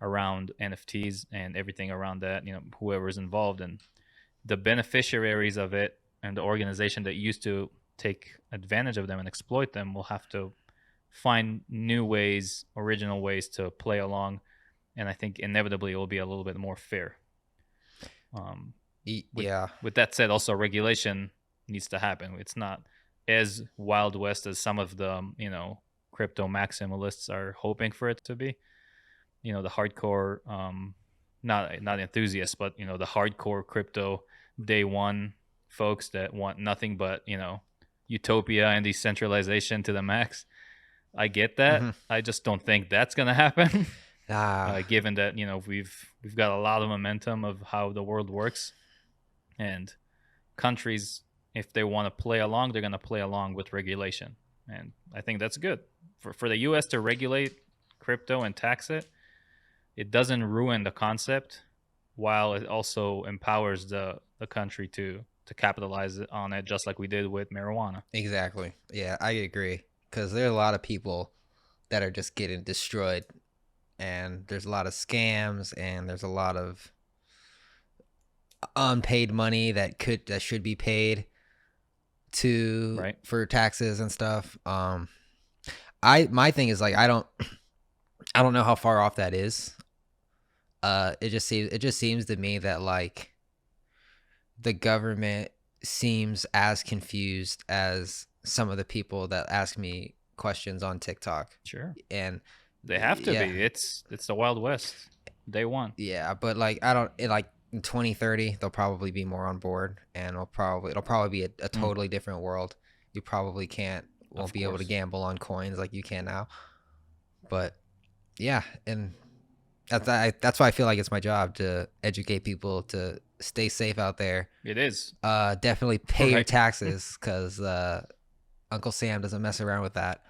[SPEAKER 1] around NFTs and everything around that. Whoever's involved and the beneficiaries of it and the organization that used to take advantage of them and exploit them will have to find new ways, original ways to play along. And I think inevitably it will be a little bit more fair. With that said, also regulation needs to happen. It's not as Wild West as some of the crypto maximalists are hoping for it to be. The hardcore, not enthusiasts, but the hardcore crypto day one folks that want nothing but utopia and decentralization to the max. I get that.
[SPEAKER 2] Mm-hmm.
[SPEAKER 1] I just don't think that's gonna happen.
[SPEAKER 2] Ah,
[SPEAKER 1] Given that we've got a lot of momentum of how the world works, and countries, if they want to play along, they're gonna play along with regulation, and I think that's good for the U.S. to regulate crypto and tax it. It doesn't ruin the concept, while it also empowers the country to capitalize on it, just like we did with marijuana.
[SPEAKER 2] exactly. Yeah, I agree. Because there are a lot of people that are just getting destroyed, and there's a lot of scams, and there's a lot of unpaid money that should be paid
[SPEAKER 1] Right.
[SPEAKER 2] for taxes and stuff. My thing is like I don't know how far off that is. It just seems to me that like the government seems as confused as some of the people that ask me questions on TikTok.
[SPEAKER 1] Sure.
[SPEAKER 2] And
[SPEAKER 1] They have to
[SPEAKER 2] yeah,
[SPEAKER 1] be. It's the Wild West. Day one.
[SPEAKER 2] yeah, but like I don't it, like in 2030 they'll probably be more on board, and it'll probably be a totally different world. You probably won't be able to gamble on coins like you can now. But yeah, and that's why I feel like it's my job to educate people to stay safe out there.
[SPEAKER 1] It is.
[SPEAKER 2] Definitely pay your
[SPEAKER 1] Right.
[SPEAKER 2] taxes, because Uncle Sam doesn't mess around with that.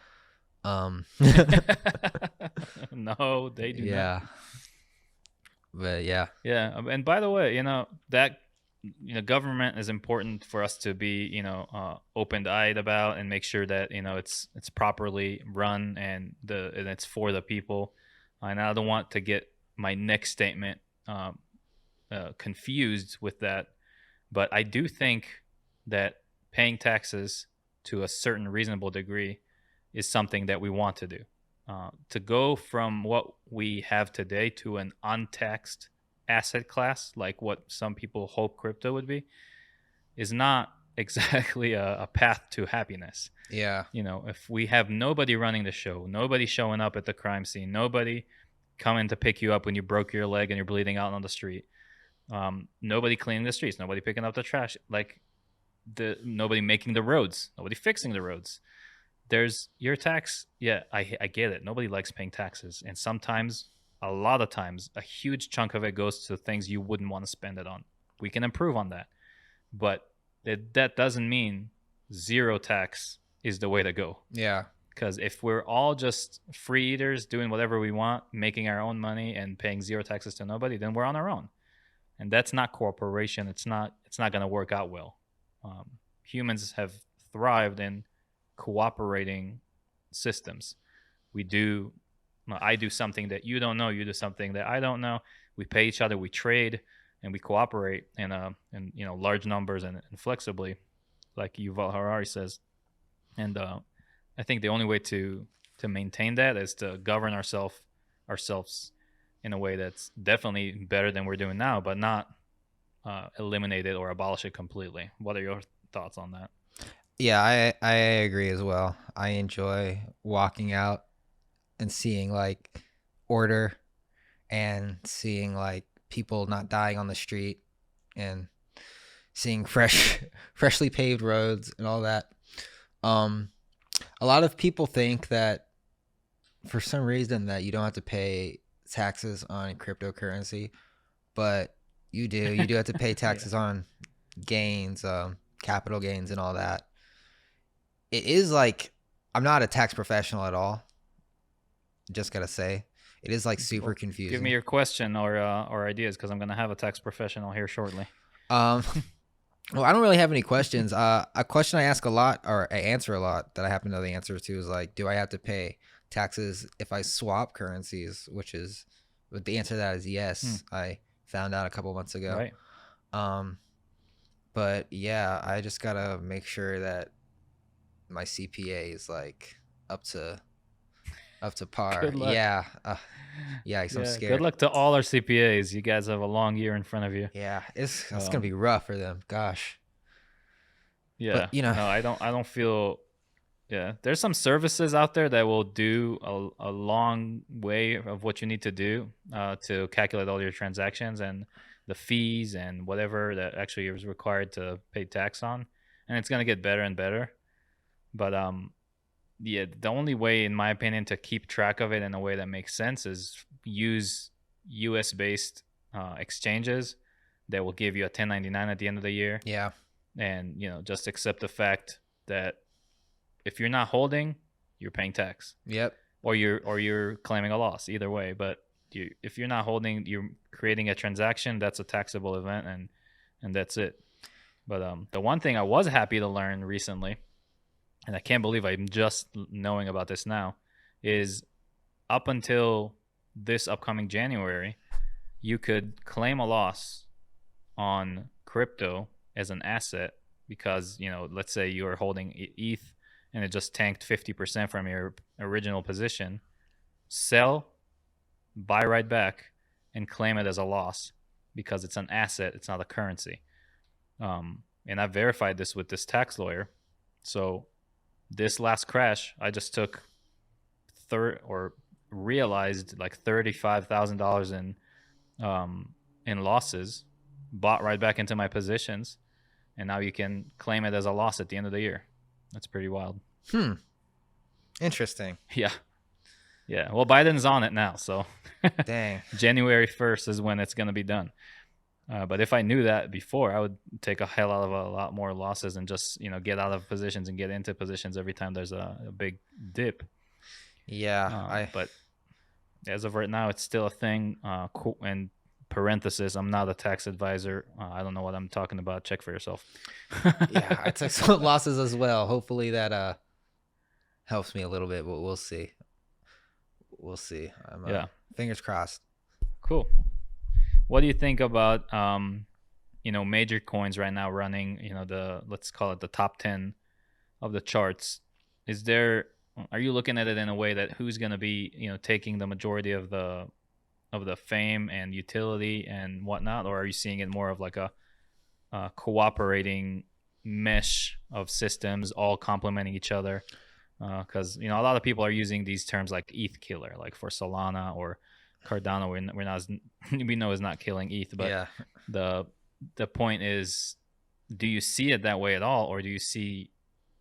[SPEAKER 1] No, they do not.
[SPEAKER 2] Yeah, but yeah,
[SPEAKER 1] Yeah, and by the way, that government is important for us to be open-eyed about and make sure that it's properly run and it's for the people. And I don't want to get my next statement confused with that, but I do think that paying taxes to a certain reasonable degree is something that we want to do. To go from what we have today to an untaxed asset class, like what some people hope crypto would be, is not exactly a path to happiness.
[SPEAKER 2] yeah,
[SPEAKER 1] If we have nobody running the show, nobody showing up at the crime scene, nobody coming to pick you up when you broke your leg and you're bleeding out on the street, nobody cleaning the streets, nobody picking up the trash, like nobody making the roads, nobody fixing the roads. There's your tax. Yeah, I get it. Nobody likes paying taxes. And sometimes, a lot of times, a huge chunk of it goes to things you wouldn't want to spend it on. We can improve on that. But that doesn't mean zero tax is the way to go.
[SPEAKER 2] yeah,
[SPEAKER 1] Because if we're all just free eaters doing whatever we want, making our own money and paying zero taxes to nobody, then we're on our own. And that's not cooperation. It's not going to work out well. Humans have thrived in cooperating systems. I do something that you don't know, you do something that I don't know. We pay each other, we trade, and we cooperate in large numbers and flexibly, like Yuval Harari says. And I think the only way to maintain that is to govern ourselves in a way that's definitely better than we're doing now, but not eliminate it or abolish it completely. What are your thoughts on that?
[SPEAKER 2] yeah. I agree as well. I enjoy walking out and seeing like order, and seeing like people not dying on the street, and seeing freshly paved roads and all that. A lot of people think that for some reason that you don't have to pay taxes on cryptocurrency, but you do. You do have to pay taxes on gains, capital gains, and all that. It is like, I'm not a tax professional at all. Just gotta say, it is like super confusing.
[SPEAKER 1] Give me your question or ideas, because I'm gonna have a tax professional here shortly.
[SPEAKER 2] Well, I don't really have any questions. A question I ask a lot, or I answer a lot, that I happen to know the answer to, is like, do I have to pay taxes if I swap currencies, which is, but the answer to that is yes. I found out a couple months ago.
[SPEAKER 1] Right.
[SPEAKER 2] But yeah, I just gotta make sure that my CPA is like up to par.
[SPEAKER 1] Good luck.
[SPEAKER 2] Yeah. Yikes, I'm
[SPEAKER 1] Yeah. Good
[SPEAKER 2] scared.
[SPEAKER 1] luck to all our CPAs. You guys have a long year in front of you.
[SPEAKER 2] Yeah, that's gonna be rough for them. Gosh. But
[SPEAKER 1] Yeah. No, I don't feel. Yeah, there's some services out there that will do a long way of what you need to do to calculate all your transactions and the fees and whatever that actually is required to pay tax on, and it's gonna get better and better. But yeah, the only way, in my opinion, to keep track of it in a way that makes sense is use U.S. based exchanges that will give you a 1099 at the end of the year,
[SPEAKER 2] yeah.
[SPEAKER 1] and just accept the fact that if you're not holding, you're paying tax,
[SPEAKER 2] Yep.
[SPEAKER 1] or you're claiming a loss. Either way, but if you're not holding, you're creating a transaction. That's a taxable event, and that's it. But the one thing I was happy to learn recently, and I can't believe I'm just knowing about this now, is up until this upcoming January, you could claim a loss on crypto as an asset because, let's say you are holding ETH and it just tanked 50% from your original position. Sell, buy right back, and claim it as a loss because it's an asset, it's not a currency. And I verified this with this tax lawyer. So this last crash, I just took realized like $35,000 in losses, bought right back into my positions, and now you can claim it as a loss at the end of the year. That's pretty wild.
[SPEAKER 2] Interesting.
[SPEAKER 1] Yeah. Yeah. Well, Biden's on it now, so
[SPEAKER 2] Dang.
[SPEAKER 1] January 1st is when it's going to be done. But if I knew that before, I would take a hell of a lot more losses and just, get out of positions and get into positions every time there's a big dip.
[SPEAKER 2] Yeah.
[SPEAKER 1] But as of right now, it's still a thing. And parenthesis, I'm not a tax advisor. I don't know what I'm talking about. Check for yourself.
[SPEAKER 2] Yeah, I took some losses as well. Hopefully that helps me a little bit, but we'll see. We'll see.
[SPEAKER 1] Yeah.
[SPEAKER 2] Fingers crossed.
[SPEAKER 1] Cool. What do you think about major coins right now running, let's call it the top 10 of the charts? Are you looking at it in a way that who's going to be, taking the majority of the fame and utility and whatnot, or are you seeing it more of like a cooperating mesh of systems all complementing each other? Because a lot of people are using these terms like ETH killer, like for Solana or Cardano. We know is not killing ETH, but
[SPEAKER 2] yeah.
[SPEAKER 1] the point is, do you see it that way at all, or do you see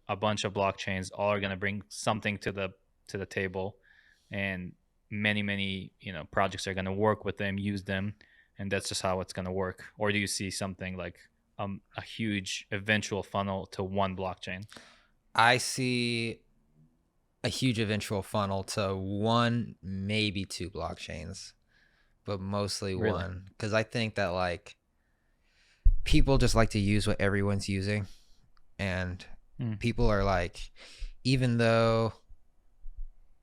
[SPEAKER 1] a bunch of blockchains all are going to bring something to the table, and many projects are going to work with them, use them, and that's just how it's going to work? Or do you see something like a huge eventual funnel to one blockchain?
[SPEAKER 2] I see a huge eventual funnel to one, maybe two blockchains, but mostly
[SPEAKER 1] Really?
[SPEAKER 2] one, because I think that like people just like to use what everyone's using, and people are like, even though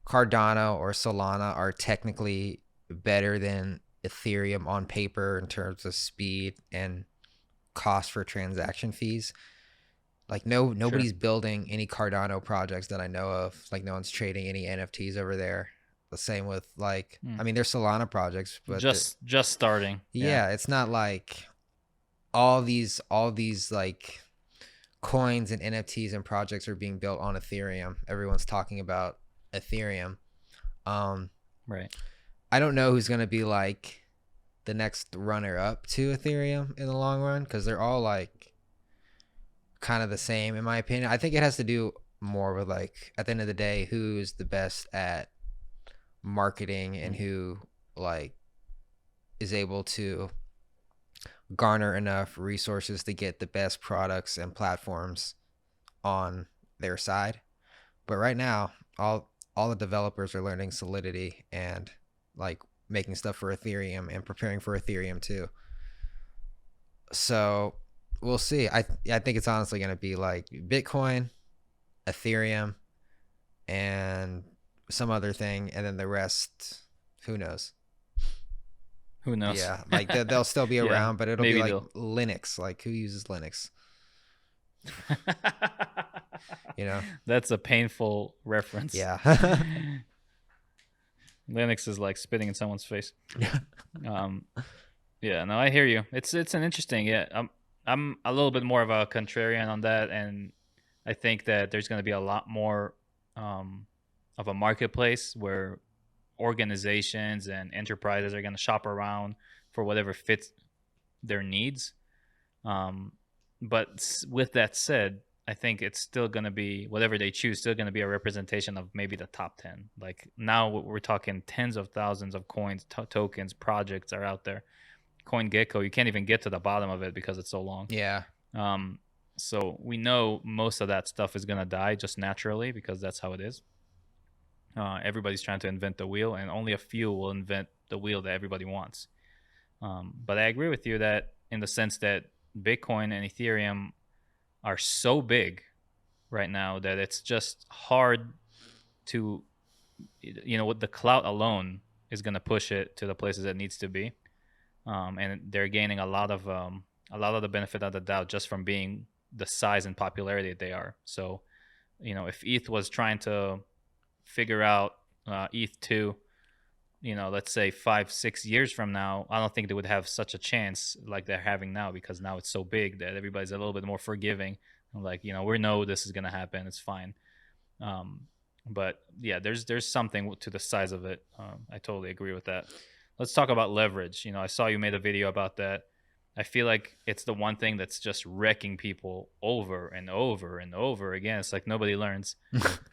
[SPEAKER 2] Cardano or Solana are technically better than Ethereum on paper in terms of speed and cost for transaction fees, like nobody's building any Cardano projects that I know of. Like no one's trading any NFTs over there. The same with like, I mean, there's Solana projects, but
[SPEAKER 1] just starting.
[SPEAKER 2] Yeah, it's not like all these like coins and NFTs and projects are being built on Ethereum. Everyone's talking about Ethereum.
[SPEAKER 1] Right.
[SPEAKER 2] I don't know who's gonna be like the next runner up to Ethereum in the long run, because they're all like kind of the same in my opinion. I think it has to do more with like, at the end of the day, who's the best at marketing and who like is able to garner enough resources to get the best products and platforms on their side. But right now, all the developers are learning Solidity and like making stuff for Ethereum and preparing for Ethereum too. So we'll see. I think it's honestly going to be like Bitcoin, Ethereum, and some other thing, and then the rest, who knows?
[SPEAKER 1] Who knows?
[SPEAKER 2] Yeah, like they'll still be
[SPEAKER 1] Yeah,
[SPEAKER 2] around, but it'll be
[SPEAKER 1] maybe
[SPEAKER 2] like
[SPEAKER 1] they'll.
[SPEAKER 2] Linux. Like who uses Linux? You know?
[SPEAKER 1] That's a painful reference.
[SPEAKER 2] Yeah.
[SPEAKER 1] Linux is like spitting in someone's face. Um, yeah, no, I hear you. It's an interesting. Yeah, I'm a little bit more of a contrarian on that, and I think that there's going to be a lot more um, of a marketplace where organizations and enterprises are going to shop around for whatever fits their needs. Um, but with that said, I think it's still going to be whatever they choose, still going to be a representation of maybe the top 10. Like now we're talking tens of thousands of coins, tokens, projects are out there. CoinGecko, you can't even get to the bottom of it because it's so long.
[SPEAKER 2] Yeah.
[SPEAKER 1] Um, so we know most of that stuff is going to die just naturally because that's how it is. Everybody's trying to invent the wheel, and only a few will invent the wheel that everybody wants. But I agree with you that in the sense that Bitcoin and Ethereum are so big right now that it's just hard to, with the clout alone is going to push it to the places it needs to be. And they're gaining a lot of the benefit of the doubt just from being the size and popularity they are. So, if ETH was trying to figure out ETH2, let's say 5-6 years from now, I don't think they would have such a chance like they're having now, because now it's so big that everybody's a little bit more forgiving. Like, we know this is going to happen. It's fine. But yeah, there's something to the size of it. I totally agree with that. Let's talk about leverage. I saw you made a video about that. I feel like it's the one thing that's just wrecking people over and over and over again. It's like nobody learns.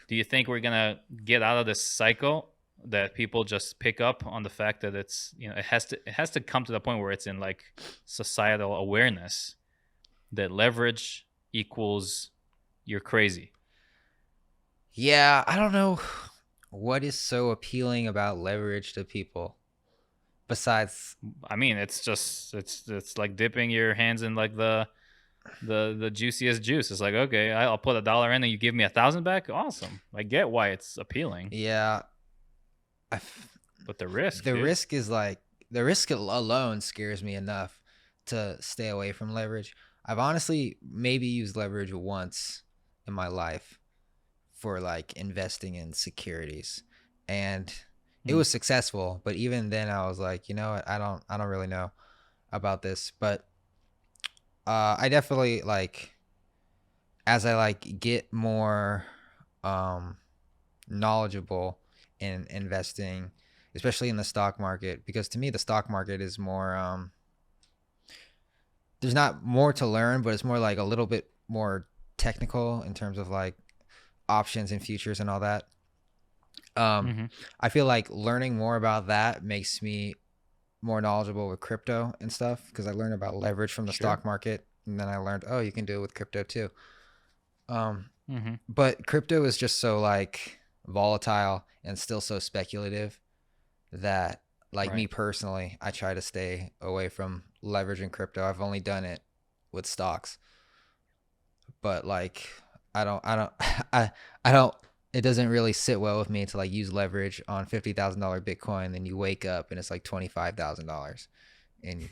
[SPEAKER 1] Do you think we're gonna get out of this cycle that people just pick up on the fact that it's, it has to come to the point where it's in like societal awareness that leverage equals you're crazy?
[SPEAKER 2] Yeah, I don't know what is so appealing about leverage to people besides.
[SPEAKER 1] I mean, it's like dipping your hands in like the juiciest juice. It's like, okay, I'll put $1 in and you give me 1,000 back. Awesome. I get why it's appealing.
[SPEAKER 2] Yeah,
[SPEAKER 1] But the risk,
[SPEAKER 2] the
[SPEAKER 1] dude.
[SPEAKER 2] risk is like, the risk alone scares me enough to stay away from leverage. I've honestly maybe used leverage once in my life for like investing in securities, and it was successful. But even then, I was like, you know what, I don't really know about this. But I definitely like, as I like get more knowledgeable in investing, especially in the stock market, because to me the stock market is more there's not more to learn, but it's more like a little bit more technical in terms of like options and futures and all that.
[SPEAKER 1] Mm-hmm.
[SPEAKER 2] I feel like learning more about that makes me more knowledgeable with crypto and stuff, because I learned about leverage from the
[SPEAKER 1] Sure.
[SPEAKER 2] stock market, and then I learned, oh, you can do it with crypto too.
[SPEAKER 1] Mm-hmm.
[SPEAKER 2] But crypto is just so like volatile and still so speculative that, like, me
[SPEAKER 1] Right.
[SPEAKER 2] personally, I try to stay away from leveraging crypto. I've only done it with stocks, but like I don't, it doesn't really sit well with me to like use leverage on $50,000 Bitcoin. Then you wake up and it's like $25,000, and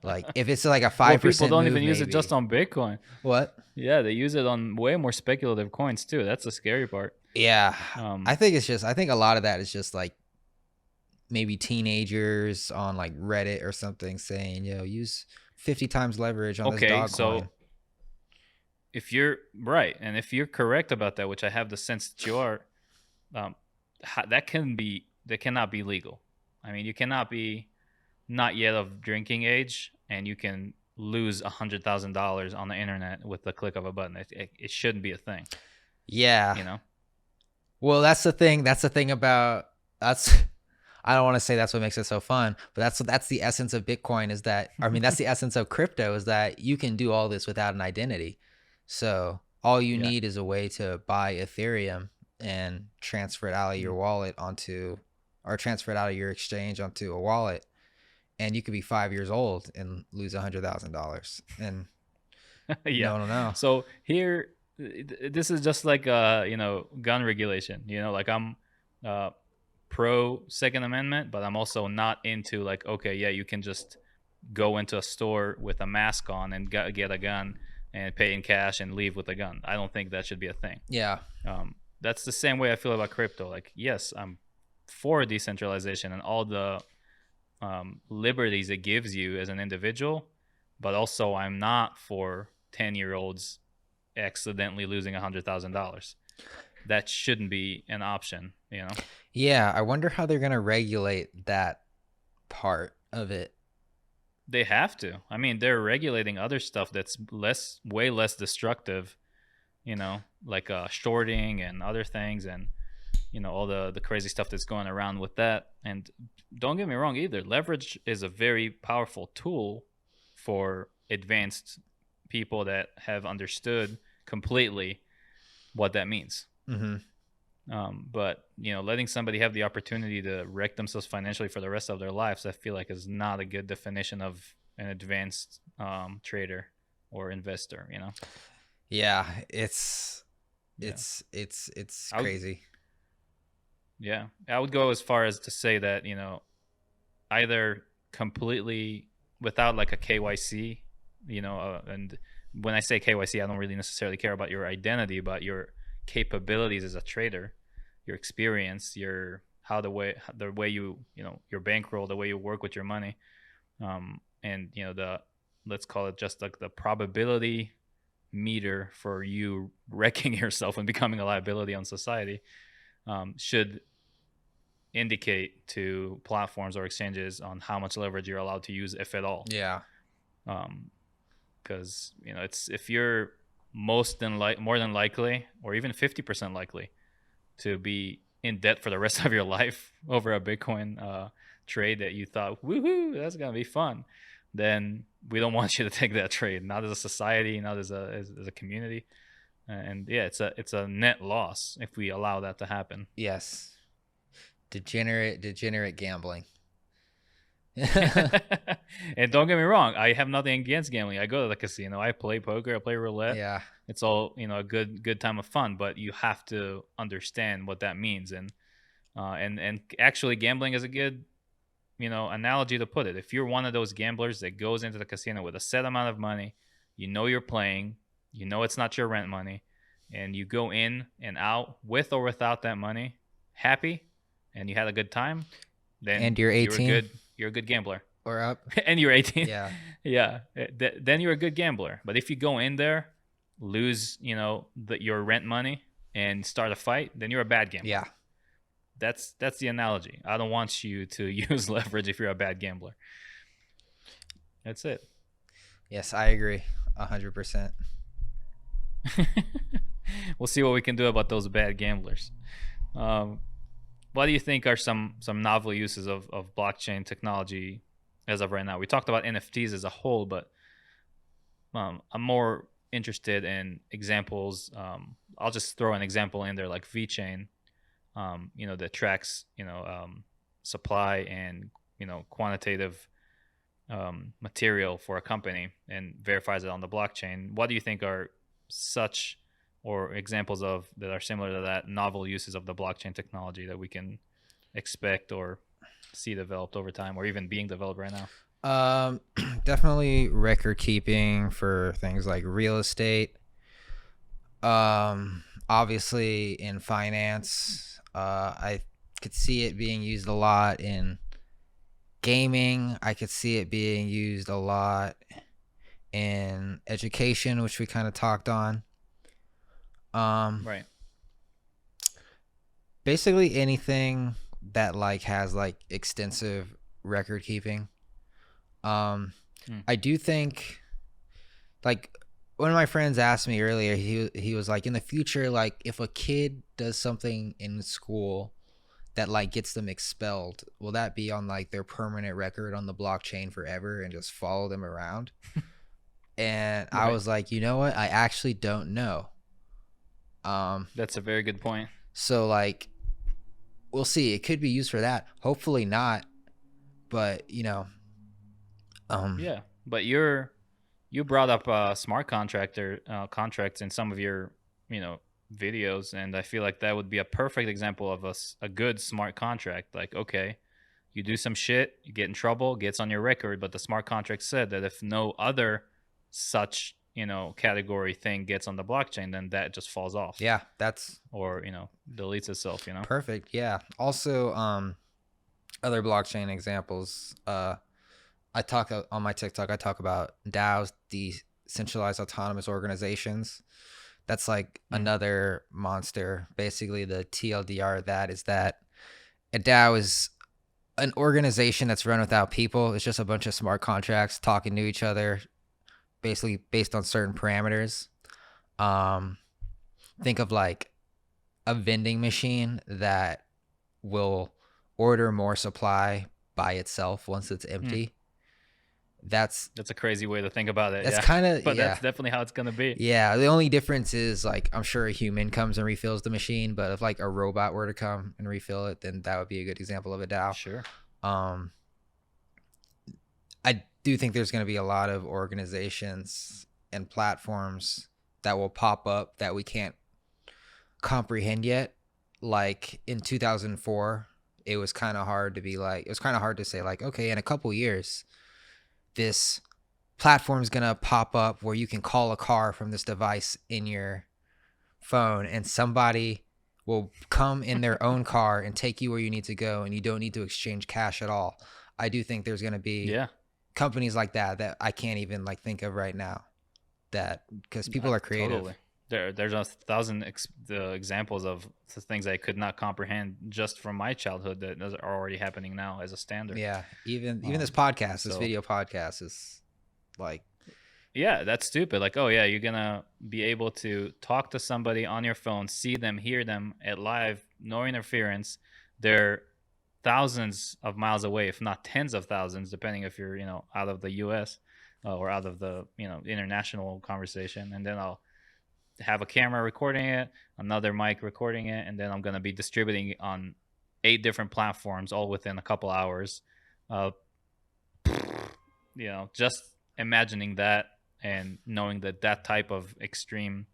[SPEAKER 2] like if it's like a
[SPEAKER 1] Well, people
[SPEAKER 2] 5%
[SPEAKER 1] don't
[SPEAKER 2] move,
[SPEAKER 1] even use it just
[SPEAKER 2] maybe.
[SPEAKER 1] on Bitcoin.
[SPEAKER 2] What?
[SPEAKER 1] Yeah, they use it on way more speculative coins too. That's the scary part.
[SPEAKER 2] Yeah, I
[SPEAKER 1] Um,
[SPEAKER 2] think it's just, I think a lot of that is just like maybe teenagers on like Reddit or something saying, yo, use 50 times leverage on this
[SPEAKER 1] okay,
[SPEAKER 2] dog
[SPEAKER 1] so
[SPEAKER 2] coin.
[SPEAKER 1] if you're right, and if you're correct about that, which I have the sense that you are, um, that cannot be legal. I mean, you cannot be not yet of drinking age, and you can lose $100,000 on the internet with the click of a button. It shouldn't be a thing,
[SPEAKER 2] Yeah.
[SPEAKER 1] you know.
[SPEAKER 2] Well, that's the thing. That's the thing about, that's, I don't want to say that's what makes it so fun, but that's the essence of Bitcoin, is that, I mean, that's the essence of crypto, is that you can do all this without an identity. So all you
[SPEAKER 1] Yeah.
[SPEAKER 2] need is a way to buy Ethereum and transfer it out of your wallet onto, or transfer it out of your exchange onto a wallet, and you could be 5 years old and lose $100,000, and no
[SPEAKER 1] Yeah.
[SPEAKER 2] one will know.
[SPEAKER 1] So here, this is just like gun regulation. Like uh, pro Second Amendment, but I'm also not into like, okay, yeah, you can just go into a store with a mask on and get a gun and pay in cash and leave with a gun. I don't think that should be a thing.
[SPEAKER 2] Yeah.
[SPEAKER 1] That's the same way I feel about crypto. Like, yes, I'm for decentralization and all the liberties it gives you as an individual, but also I'm not for 10-year-olds accidentally losing $100,000. That shouldn't be an option, you know?
[SPEAKER 2] Yeah, I wonder how they're going to regulate that part of it.
[SPEAKER 1] They have to. I mean, they're regulating other stuff that's way less destructive, you know, like shorting and other things, and you know all the crazy stuff that's going around with that. And don't get me wrong either. Leverage is a very powerful tool for advanced people that have understood completely what that means.
[SPEAKER 2] Mm-hmm.
[SPEAKER 1] But you know, letting somebody have the opportunity to wreck themselves financially for the rest of their lives, I feel like is not a good definition of an advanced trader or investor. You know?
[SPEAKER 2] Yeah, it's
[SPEAKER 1] Yeah.
[SPEAKER 2] it's
[SPEAKER 1] I would,
[SPEAKER 2] crazy.
[SPEAKER 1] yeah, I would go as far as to say that, you know, either completely without like a KYC, you know, and when I say KYC, I don't really necessarily care about your identity, but your capabilities as a trader, your experience, your how the way you know your bankroll, the way you work with your money, and you know the let's call it just like the probability meter for you wrecking yourself and becoming a liability on society, should indicate to platforms or exchanges on how much leverage you're allowed to use, if at all.
[SPEAKER 2] Yeah.
[SPEAKER 1] Because you know, it's if you're more than likely, or even 50% likely, to be in debt for the rest of your life over a Bitcoin trade that you thought, woohoo, that's gonna be fun, then we don't want you to take that trade. Not as a society, not as a community, and yeah, it's a net loss if we allow that to happen.
[SPEAKER 2] Yes. Degenerate gambling.
[SPEAKER 1] And don't get me wrong, I have nothing against gambling. I go to the casino, I play poker, I play roulette.
[SPEAKER 2] Yeah.
[SPEAKER 1] It's all, you know, a good time of fun, but you have to understand what that means. And actually gambling is a good, you know, analogy to put it. If you're one of those gamblers that goes into the casino with a set amount of money, you know you're playing, you know it's not your rent money, and you go in and out with or without that money, happy, and you had a good time, then
[SPEAKER 2] And you're 18
[SPEAKER 1] you're a good gambler.
[SPEAKER 2] or up.
[SPEAKER 1] And you're 18.
[SPEAKER 2] Yeah.
[SPEAKER 1] Yeah. Then you're a good gambler. But if you go in there, lose, you know, your rent money and start a fight, then you're a bad gambler.
[SPEAKER 2] Yeah.
[SPEAKER 1] That's the analogy. I don't want you to use leverage if you're a bad gambler. That's it.
[SPEAKER 2] Yes, I agree 100%.
[SPEAKER 1] We'll see what we can do about those bad gamblers. What do you think are some novel uses of blockchain technology as of right now? We talked about NFTs as a whole, but I'm more interested in examples. I'll just throw an example in there, like VeChain, you know, that tracks, you know, supply and, you know, quantitative material for a company and verifies it on the blockchain. What do you think are such or examples of that are similar to that novel uses of the blockchain technology that we can expect or see developed over time, or even being developed right now?
[SPEAKER 2] Definitely record keeping for things like real estate. Obviously in finance, I could see it being used a lot in gaming. I could see it being used a lot in education, which we kind of talked on.
[SPEAKER 1] Right.
[SPEAKER 2] Basically anything that like has like extensive record keeping. I do think, like, one of my friends asked me earlier, he was like, in the future, like if a kid does something in school that like gets them expelled, will that be on like their permanent record on the blockchain forever and just follow them around? And I was like, you know what? I actually don't know.
[SPEAKER 1] That's a very good point.
[SPEAKER 2] So like, we'll see. It could be used for that. Hopefully not. But you know,
[SPEAKER 1] Yeah, but you brought up smart contracts in some of your, you know, videos, and I feel like that would be a perfect example of a good smart contract. Like, okay, you do some shit, you get in trouble, gets on your record, but the smart contract said that if no other such, category thing gets on the blockchain, then that just falls off
[SPEAKER 2] Yeah, that's
[SPEAKER 1] or, deletes itself,
[SPEAKER 2] perfect. Yeah. Also, other blockchain examples. I talk on my TikTok. I talk about DAOs, decentralized autonomous organizations. That's like another monster. Basically, the TLDR of that is that a DAO is an organization that's run without people. It's just a bunch of smart contracts talking to each other, basically based on certain parameters. Think of like a vending machine that will order more supply by itself once it's empty. That's
[SPEAKER 1] a crazy way to think about it.
[SPEAKER 2] That's
[SPEAKER 1] Yeah.
[SPEAKER 2] kind of
[SPEAKER 1] But
[SPEAKER 2] yeah.
[SPEAKER 1] that's definitely how it's going to be.
[SPEAKER 2] Yeah, the only difference is like I'm sure a human comes and refills the machine, but if like a robot were to come and refill it, then that would be a good example of a DAO.
[SPEAKER 1] Sure.
[SPEAKER 2] I do think there's going to be a lot of organizations and platforms that will pop up that we can't comprehend yet. Like in 2004, it was kind of hard to say like, okay, in a couple years, this platform is going to pop up where you can call a car from this device in your phone and somebody will come in their own car and take you where you need to go and you don't need to exchange cash at all. I do think there's going to be companies like that I can't even like think of right now, that because people are creative.
[SPEAKER 1] Totally. There's 1,000 examples of the things I could not comprehend just from my childhood that are already happening now as a standard.
[SPEAKER 2] Yeah, even this podcast, this video podcast is like,
[SPEAKER 1] yeah, that's stupid. Like, oh yeah, you're gonna be able to talk to somebody on your phone, see them, hear them at live, no interference. They're thousands of miles away, if not tens of thousands, depending if you're out of the U.S. Or out of the international conversation, and then I'll have a camera recording it, another mic recording it, and then I'm going to be distributing it on 8 different platforms all within a couple hours. Just imagining that and knowing that type of extreme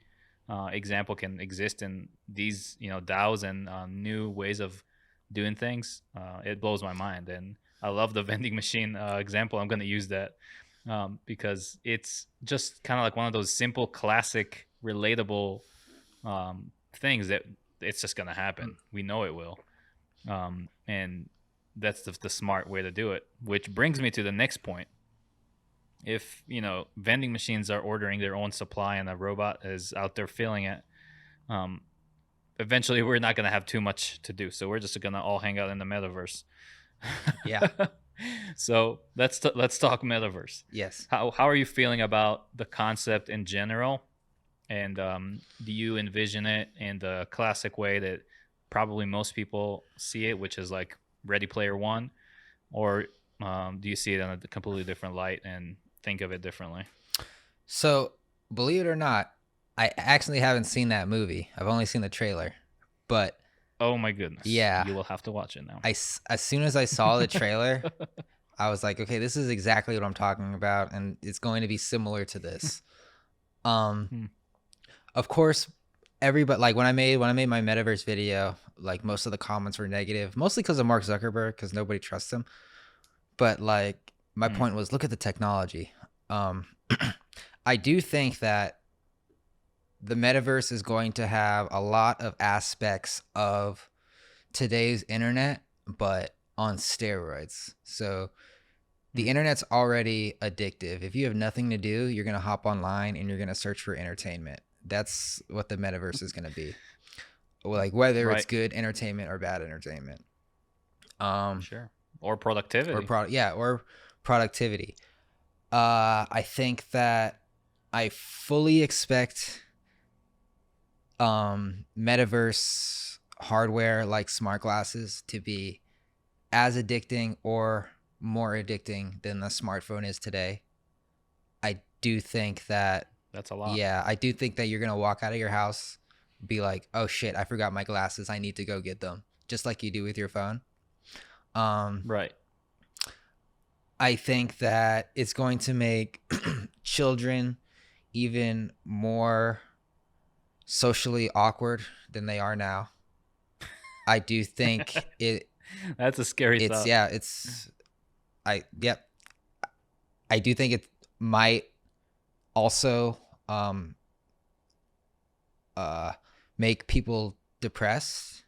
[SPEAKER 1] example can exist in these DAOs and new ways of doing things, it blows my mind. And I love the vending machine example. I'm going to use that because it's just kind of like one of those simple, classic, relatable things that it's just going to happen. We know it will. And that's the smart way to do it, which brings me to the next point. If, vending machines are ordering their own supply and a robot is out there filling it, eventually we're not going to have too much to do. So we're just going to all hang out in the metaverse.
[SPEAKER 2] Yeah.
[SPEAKER 1] So let's talk metaverse.
[SPEAKER 2] Yes.
[SPEAKER 1] How are you feeling about the concept in general? And do you envision it in the classic way that probably most people see it, which is like Ready Player One? Or do you see it in a completely different light and think of it differently?
[SPEAKER 2] So, believe it or not, I actually haven't seen that movie. I've only seen the trailer. But
[SPEAKER 1] oh my goodness.
[SPEAKER 2] Yeah.
[SPEAKER 1] You will have to watch it now.
[SPEAKER 2] As soon as I saw the trailer, I was like, okay, this is exactly what I'm talking about, and it's going to be similar to this. Of course, everybody, like when I made my Metaverse video, like most of the comments were negative, mostly because of Mark Zuckerberg, because nobody trusts him. But like my point was, look at the technology. I do think that the Metaverse is going to have a lot of aspects of today's internet, but on steroids. So the internet's already addictive. If you have nothing to do, you're going to hop online and you're going to search for entertainment. That's what the Metaverse is going to be. Like whether it's good entertainment or bad entertainment.
[SPEAKER 1] Sure. Or productivity.
[SPEAKER 2] Or productivity. I think that I fully expect Metaverse hardware like smart glasses to be as addicting or more addicting than the smartphone is today. I do think that
[SPEAKER 1] that's a lot.
[SPEAKER 2] Yeah, I do think that you're going to walk out of your house, be like, oh shit, I forgot my glasses. I need to go get them. Just like you do with your phone.
[SPEAKER 1] Right.
[SPEAKER 2] I think that it's going to make children even more socially awkward than they are now. I do think
[SPEAKER 1] That's a scary
[SPEAKER 2] it's
[SPEAKER 1] thought.
[SPEAKER 2] yeah, it's I yep. I do think it might also um uh make people depressed.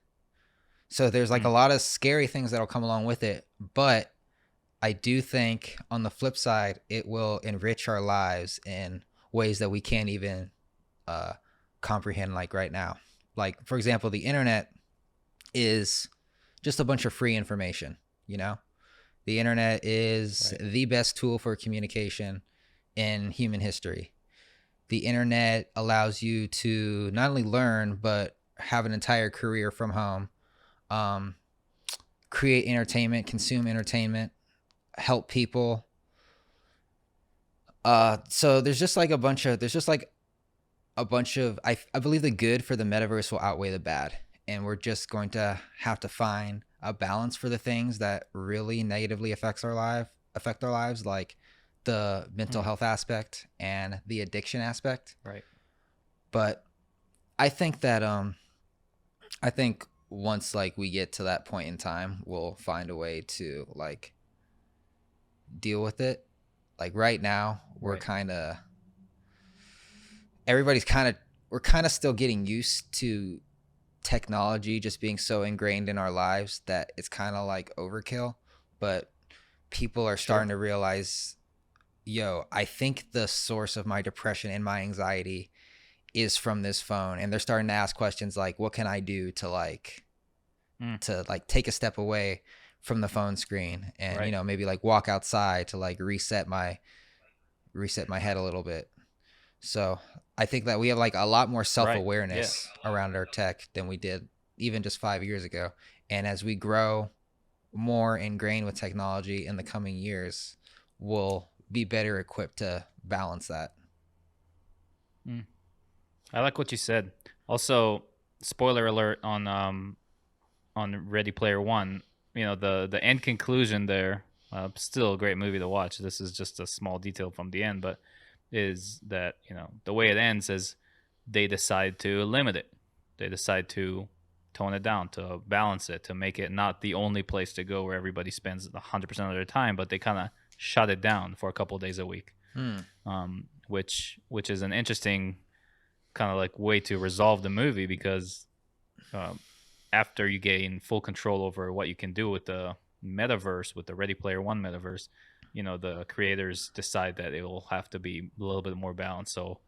[SPEAKER 2] So there's like a
[SPEAKER 1] Mm,
[SPEAKER 2] lot of scary things that'll come along with it, but I do think on the flip side, it will enrich our lives in ways that we can't even uh, comprehend, like right now. Like, for example, the internet is just a bunch of free information, you know? The internet is
[SPEAKER 1] right.
[SPEAKER 2] the best tool for communication in human history. The internet allows you to not only learn, but have an entire career from home, um, create entertainment, consume entertainment, help people. So there's just like a bunch of I believe the good for the metaverse will outweigh the bad, and we're just going to have to find a balance for the things that really negatively affect our lives, like the mental
[SPEAKER 1] Mm,
[SPEAKER 2] health aspect and the addiction aspect.
[SPEAKER 1] right.
[SPEAKER 2] But I think that I think once like we get to that point in time, we'll find a way to like deal with it. Like right now,
[SPEAKER 1] Right.
[SPEAKER 2] everybody's kind of we're kind of still getting used to technology just being so ingrained in our lives that it's kind of like overkill. But people are
[SPEAKER 1] Sure.
[SPEAKER 2] starting to realize, yo, I think the source of my depression and my anxiety is from this phone. And they're starting to ask questions like, what can I do
[SPEAKER 1] Mm,
[SPEAKER 2] to like take a step away from the phone screen and,
[SPEAKER 1] right.
[SPEAKER 2] maybe like walk outside to like reset my head a little bit. So I think that we have like a lot more self
[SPEAKER 1] Right. Yeah.
[SPEAKER 2] awareness around our tech than we did even just 5 years ago. And as we grow more ingrained with technology in the coming years, we'll be better equipped to balance that.
[SPEAKER 1] Mm. I like what you said. Also, spoiler alert on Ready Player One. You know, the end conclusion there. Still a great movie to watch. This is just a small detail from the end, but is that the way it ends is they decide to limit it. They decide to tone it down, to balance it, to make it not the only place to go where everybody spends 100% of their time, but they kind of shut it down for a couple of days a week,
[SPEAKER 2] Hmm.
[SPEAKER 1] which is an interesting kind of like way to resolve the movie because um, after you gain full control over what you can do with the metaverse, with the Ready Player One metaverse, the creators decide that it will have to be a little bit more balanced. So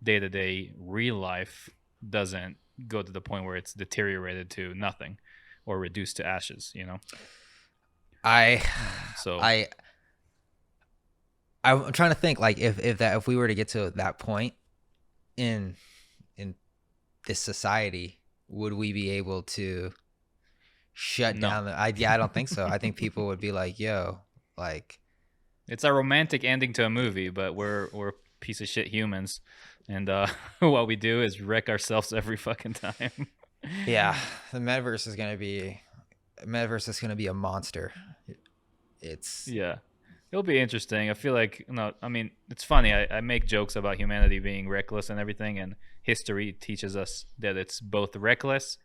[SPEAKER 1] day to day real life doesn't go to the point where it's deteriorated to nothing or reduced to ashes.
[SPEAKER 2] I,
[SPEAKER 1] So
[SPEAKER 2] I, I'm trying to think like if we were to get to that point in in this society, would we be able to shut
[SPEAKER 1] no,
[SPEAKER 2] down I don't think so. I think people would be like, yo, like,
[SPEAKER 1] it's a romantic ending to a movie, but we're piece of shit humans, and what we do is wreck ourselves every fucking time.
[SPEAKER 2] yeah, the metaverse is gonna be a monster. It's
[SPEAKER 1] Yeah. It'll be interesting. I feel like no, I mean it's funny. I make jokes about humanity being reckless and everything, and history teaches us that it's both reckless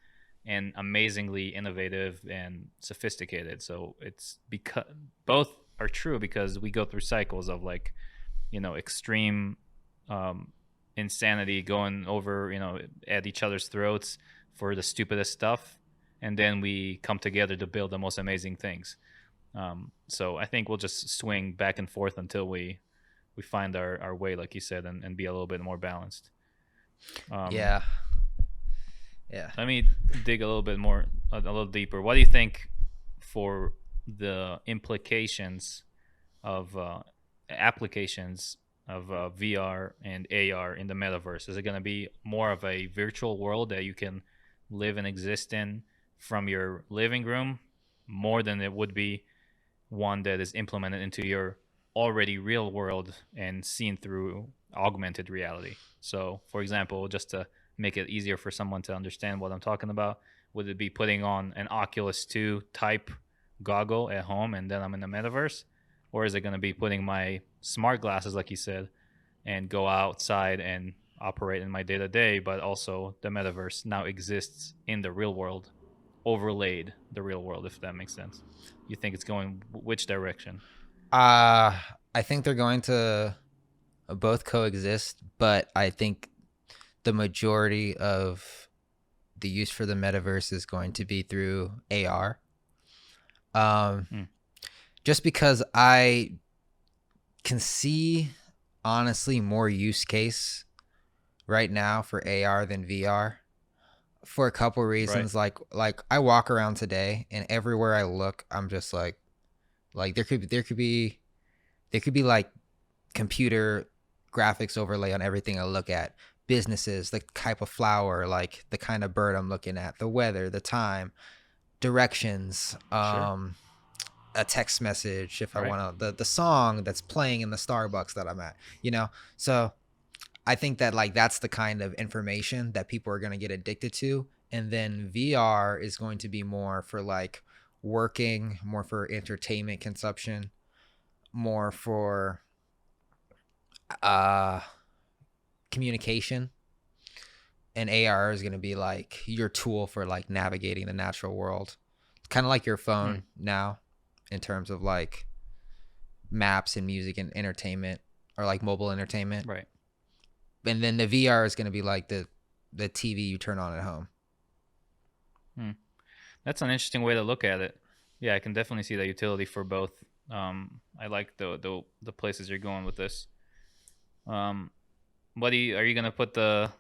[SPEAKER 1] and amazingly innovative and sophisticated. So it's because both are true because we go through cycles of like extreme um, insanity going over at each other's throats for the stupidest stuff, and then we come together to build the most amazing things. So I think we'll just swing back and forth until we find our way, like you said, and be a little bit more balanced. Um,
[SPEAKER 2] yeah, yeah.
[SPEAKER 1] Let me dig a little bit more, a little deeper. What do you think for the implications of applications of VR and AR in the metaverse? Is it going to be more of a virtual world that you can live and exist in from your living room more than it would be one that is implemented into your already real world and seen through augmented reality? So, for example, just to make it easier for someone to understand what I'm talking about, would it be putting on an Oculus 2 type goggle at home and then I'm in the metaverse? Or is it going to be putting my smart glasses, like you said, and go outside and operate in my day to day, but also the metaverse now exists in the real world, overlaid the real world, if that makes sense. You think it's going which direction?
[SPEAKER 2] Uh, I think they're going to both coexist, but I think the majority of the use for the metaverse is going to be through AR. Um,
[SPEAKER 1] Hmm.
[SPEAKER 2] just because I can see honestly more use case right now for AR than VR for a couple
[SPEAKER 1] Right.
[SPEAKER 2] reasons. Like I walk around today and everywhere I look, I'm just like there could be like computer graphics overlay on everything I look at. Businesses, the type of flower, like the kind of bird I'm looking at, the weather, the time, directions,
[SPEAKER 1] Sure.
[SPEAKER 2] a text message if I
[SPEAKER 1] Right.
[SPEAKER 2] want to, the song that's playing in the Starbucks that I'm at, you know? So I think that like that's the kind of information that people are going to get addicted to. And then VR is going to be more for like working, more for entertainment consumption, more for uh communication. And AR is going to be like your tool for like navigating the natural world. It's kind of like your
[SPEAKER 1] Hmm.
[SPEAKER 2] phone now in terms of like maps and music and entertainment or like mobile entertainment.
[SPEAKER 1] Right.
[SPEAKER 2] And then the VR is going to be like the TV you turn on at home.
[SPEAKER 1] Hmm. That's an interesting way to look at it. Yeah, I can definitely see the utility for both. I like the places you're going with this. Um, what do you are you gonna put the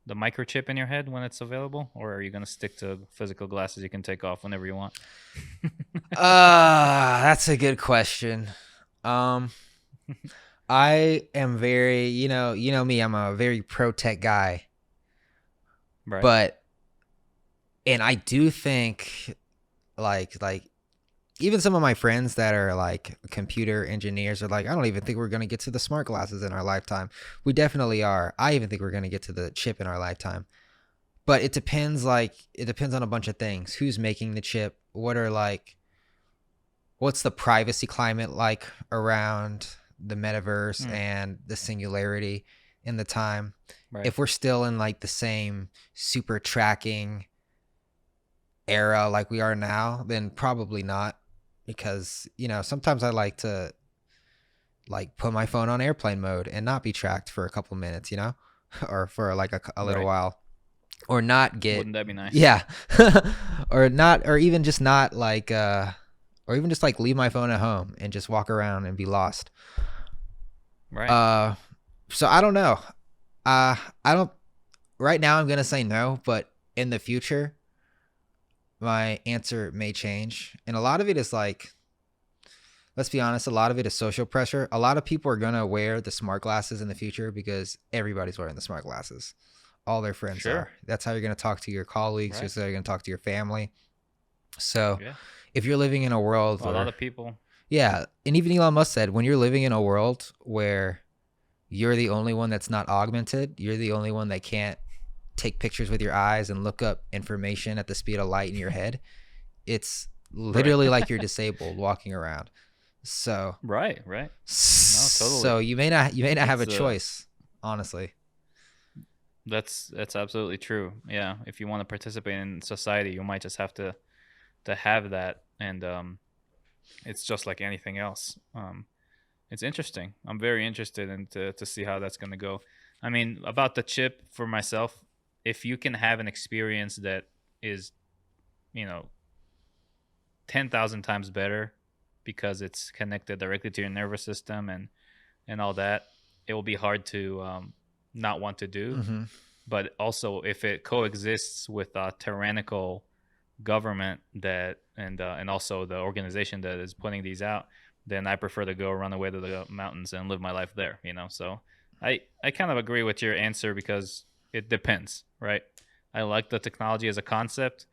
[SPEAKER 1] microchip in your head when it's available, or are you gonna stick to physical glasses you can take off whenever you want?
[SPEAKER 2] That's a good question. Um I am very, you know me, I'm a very pro tech guy,
[SPEAKER 1] Right.
[SPEAKER 2] but and I do think like even some of my friends that are like computer engineers are like, I don't even think we're going to get to the smart glasses in our lifetime. We definitely are. I even think we're going to get to the chip in our lifetime. But it depends on a bunch of things. Who's making the chip? What's the privacy climate like around the metaverse
[SPEAKER 1] Hmm.
[SPEAKER 2] and the singularity in the time?
[SPEAKER 1] Right.
[SPEAKER 2] If we're still in like the same super tracking era like we are now, then probably not. Because, sometimes I like to like put my phone on airplane mode and not be tracked for a couple minutes, or for like a little
[SPEAKER 1] Right.
[SPEAKER 2] while, or not get,
[SPEAKER 1] Wouldn't that be nice?
[SPEAKER 2] yeah, or even just not like, or even just like leave my phone at home and just walk around and be lost.
[SPEAKER 1] Right.
[SPEAKER 2] Uh, so I don't know. I don't, right now I'm going to say no, but in the future, my answer may change. And a lot of it is like, let's be honest, a lot of it is social pressure. A lot of people are going to wear the smart glasses in the future because everybody's wearing the smart glasses. All their friends
[SPEAKER 1] Sure.
[SPEAKER 2] are. That's how you're going to talk to your colleagues.
[SPEAKER 1] Right.
[SPEAKER 2] That's how you're going to talk to your family. So
[SPEAKER 1] Yeah.
[SPEAKER 2] if you're living in a world
[SPEAKER 1] Well, a lot
[SPEAKER 2] where,
[SPEAKER 1] of people.
[SPEAKER 2] yeah, and even Elon Musk said, when you're living in a world where you're the only one that's not augmented, you're the only one that can't take pictures with your eyes and look up information at the speed of light in your head, it's
[SPEAKER 1] Right.
[SPEAKER 2] literally like you're disabled walking around. So
[SPEAKER 1] Right. Right. No, totally.
[SPEAKER 2] so you may not have a
[SPEAKER 1] It's
[SPEAKER 2] choice, honestly.
[SPEAKER 1] that's absolutely true. Yeah. If you want to participate in society, you might just have to have that, and it's just like anything else. It's interesting. I'm very interested in to see how that's going to go. I mean, about the chip for myself, if you can have an experience that is, you know, 10,000 times better because it's connected directly to your nervous system and all that, it will be hard to not want to do.
[SPEAKER 2] Hmm.
[SPEAKER 1] But also, if it coexists with a tyrannical government that and also the organization that is putting these out, then I prefer to go run away to the mountains and live my life there. So I kind of agree with your answer because it depends, right? I like the technology as a concept,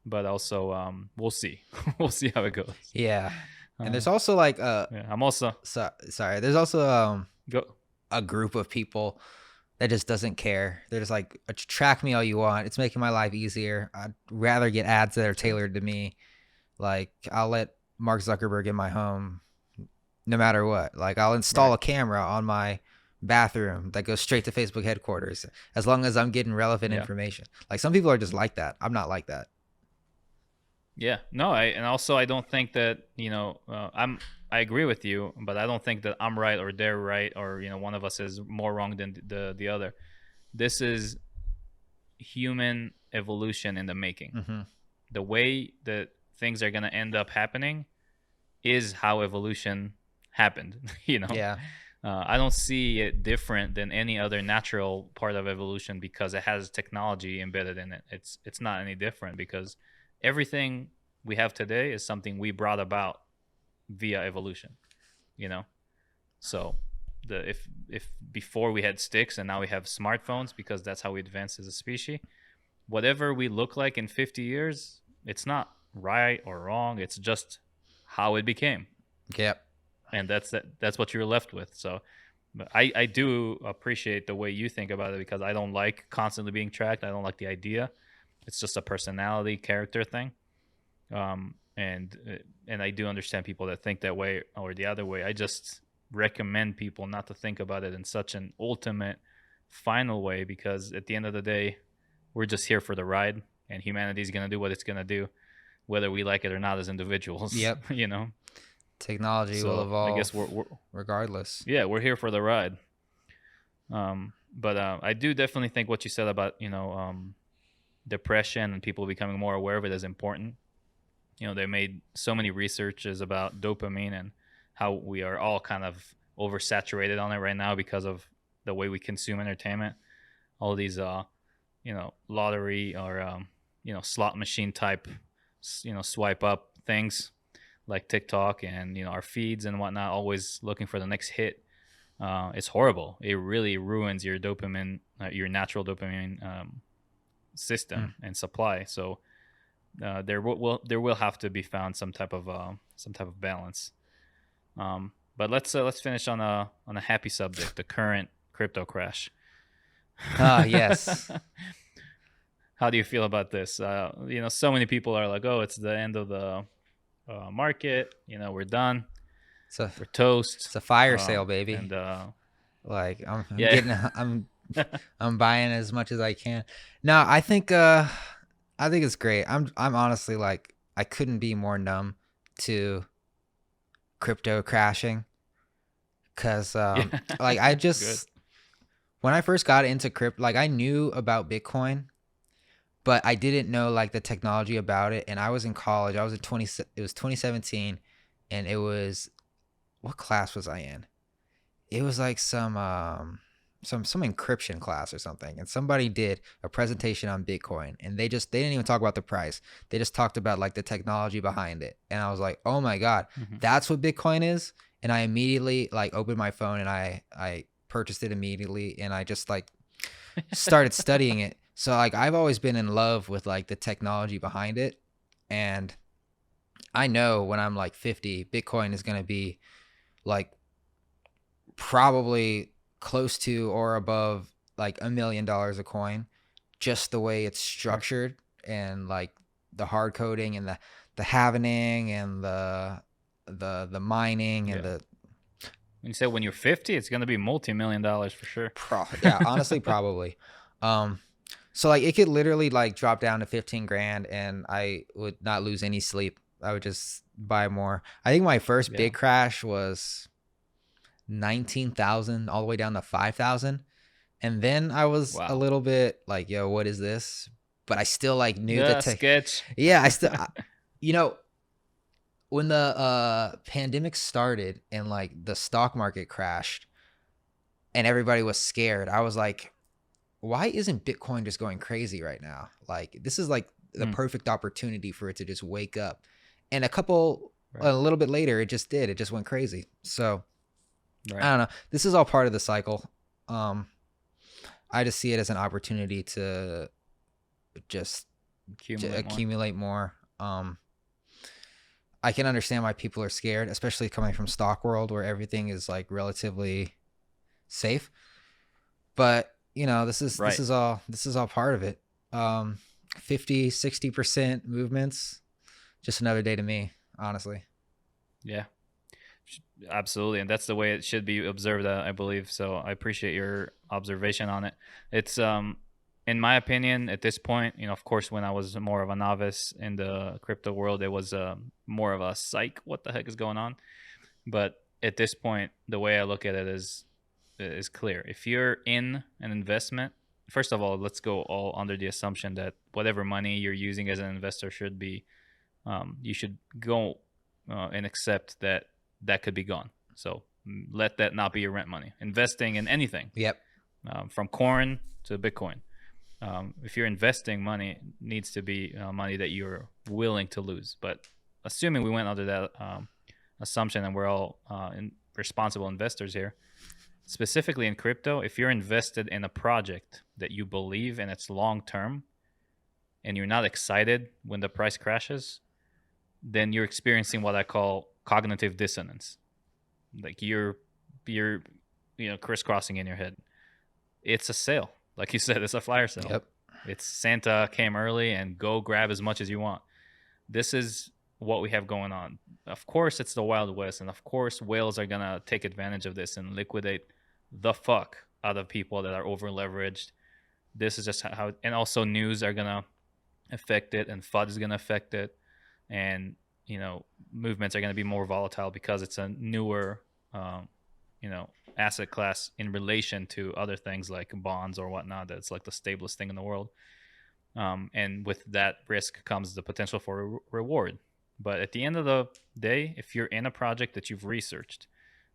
[SPEAKER 1] but also we'll see, we'll see how it goes.
[SPEAKER 2] Yeah, and
[SPEAKER 1] Uh,
[SPEAKER 2] there's also like
[SPEAKER 1] yeah, I'm also
[SPEAKER 2] sorry. There's also
[SPEAKER 1] go.
[SPEAKER 2] a group of people that just doesn't care. They're just like, track me all you want. It's making my life easier. I'd rather get ads that are
[SPEAKER 1] Sure.
[SPEAKER 2] tailored to me. Like I'll let Mark Zuckerberg in my home no matter what. Like I'll install
[SPEAKER 1] Right.
[SPEAKER 2] a camera on my bathroom that goes straight to Facebook headquarters, as long as I'm getting relevant
[SPEAKER 1] Yeah.
[SPEAKER 2] information. Like some people are just like that. I'm not like that.
[SPEAKER 1] Yeah. No, and also I don't think that, I agree with you, but I don't think that I'm right or they're right, or, one of us is more wrong than the other. This is human evolution in the making.
[SPEAKER 2] Mm-hmm.
[SPEAKER 1] The way that things are going to end up happening is how evolution happened.
[SPEAKER 2] Yeah.
[SPEAKER 1] I don't see it different than any other natural part of evolution because it has technology embedded in it. It's not any different because everything we have today is something we brought about via evolution. You know, so if before we had sticks and now we have smartphones because that's how we advanced as a species. Whatever we look like in 50 years, it's not right or wrong. It's just how it became,
[SPEAKER 2] Yep.
[SPEAKER 1] and that's what you're left with. So but I do appreciate the way you think about it because I don't like constantly being tracked. I don't like the idea. It's just a personality character thing. And I do understand people that think that way or the other way. I just recommend people not to think about it in such an ultimate final way because at the end of the day, we're just here for the ride, and humanity is going to do what it's going to do, whether we like it or not as individuals.
[SPEAKER 2] Yep. Technology will
[SPEAKER 1] So
[SPEAKER 2] evolve.
[SPEAKER 1] I guess we're
[SPEAKER 2] regardless.
[SPEAKER 1] yeah, we're here for the ride. But I do definitely think what you said about depression and people becoming more aware of it is important. They made so many researches about dopamine and how we are all kind of oversaturated on it right now because of the way we consume entertainment. All these lottery or slot machine type swipe up things like TikTok and our feeds and whatnot, always looking for the next hit. It's horrible. It really ruins your dopamine, your natural dopamine system and supply. So there will have to be found some type of balance. But let's finish on a happy subject: the current crypto crash.
[SPEAKER 2] Yes.
[SPEAKER 1] How do you feel about this? So many people are like, "Oh, it's the end of the market. We're done.
[SPEAKER 2] So
[SPEAKER 1] We're toast.
[SPEAKER 2] it's a fire sale, baby."
[SPEAKER 1] And
[SPEAKER 2] like I'm
[SPEAKER 1] yeah,
[SPEAKER 2] getting, I'm buying as much as I can. No, I think it's great. I'm honestly like I couldn't be more numb to crypto crashing because like I just when I first got into crypto, like I knew about Bitcoin, but I didn't know like the technology about it. And I was in college. I was at it was 2017, and it was, what class was I in? It was like some encryption class or something. And somebody did a presentation on Bitcoin, and they didn't even talk about the price. They just talked about like the technology behind it. And I was like, oh my God, that's what Bitcoin is. And I immediately like opened my phone and I purchased it immediately, and I just like started studying it. So like I've always been in love with like the technology behind it, and I know when I'm like 50, Bitcoin is going to be like probably close to or above like $1 million a coin, just the way it's structured and like the hard coding and the halvening and the mining and the.
[SPEAKER 1] When you say when you're 50, it's going to be multi-million dollars for sure.
[SPEAKER 2] Yeah, honestly, probably. So like it could literally like drop down to 15 grand and I would not lose any sleep. I would just buy more. I think my first big crash was 19,000 all the way down to 5,000. And then I was a little bit like, yo, what is this? But I still like knew the
[SPEAKER 1] sketch.
[SPEAKER 2] Yeah, I still, when the pandemic started and like the stock market crashed and everybody was scared, I was like, why isn't Bitcoin just going crazy right now? Like this is like the perfect opportunity for it to just wake up. And a little bit later, it just did. It just went crazy. So I don't know. This is all part of the cycle. I just see it as an opportunity to just accumulate more. I can understand why people are scared, especially coming from stock world where everything is like relatively safe. But this is all part of it. 50-60% movements, just another day to me, honestly.
[SPEAKER 1] Yeah, Absolutely, and that's the way it should be observed, I believe. So I appreciate your observation on it. It's in my opinion, at this point, of course, when I was more of a novice in the crypto world, it was more of a psych. What the heck is going on? But at this point, the way I look at it is clear. If you're in an investment, first of all, let's go all under the assumption that whatever money you're using as an investor should be, you should go and accept that that could be gone. So let that not be your rent money. Investing in anything,
[SPEAKER 2] Yep.
[SPEAKER 1] from corn to Bitcoin. If you're investing money, it needs to be money that you're willing to lose. But assuming we went under that assumption and we're all responsible investors here, specifically in crypto, if you're invested in a project that you believe in its long term and you're not excited when the price crashes, then you're experiencing what I call cognitive dissonance. Like you're crisscrossing in your head. It's a sale. Like you said, it's a fire sale.
[SPEAKER 2] Yep.
[SPEAKER 1] It's Santa came early and go grab as much as you want. This is what we have going on. Of course, it's the Wild West, and of course, whales are gonna take advantage of this and liquidate the fuck out of people that are over leveraged. This is just how, and also news are gonna affect it, and FUD is gonna affect it, and movements are gonna be more volatile because it's a newer, asset class in relation to other things like bonds or whatnot. That's like the stablest thing in the world. And with that risk comes the potential for reward. But at the end of the day, if you're in a project that you've researched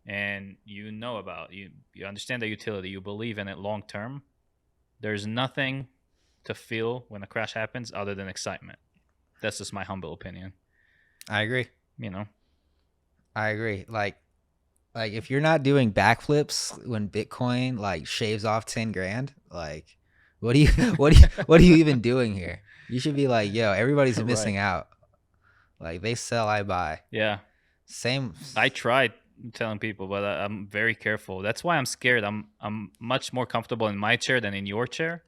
[SPEAKER 1] and you know about, you understand the utility, you believe in it long term, there's nothing to feel when a crash happens other than excitement. That's just my humble opinion.
[SPEAKER 2] I agree.
[SPEAKER 1] You know,
[SPEAKER 2] I agree. Like if you're not doing backflips when Bitcoin like shaves off 10 grand, like what are you what are you even doing here? You should be like, yo, everybody's missing out. Like they sell, I buy.
[SPEAKER 1] Yeah.
[SPEAKER 2] Same.
[SPEAKER 1] I tried telling people, but I'm very careful. That's why I'm scared. I'm much more comfortable in my chair than in your chair,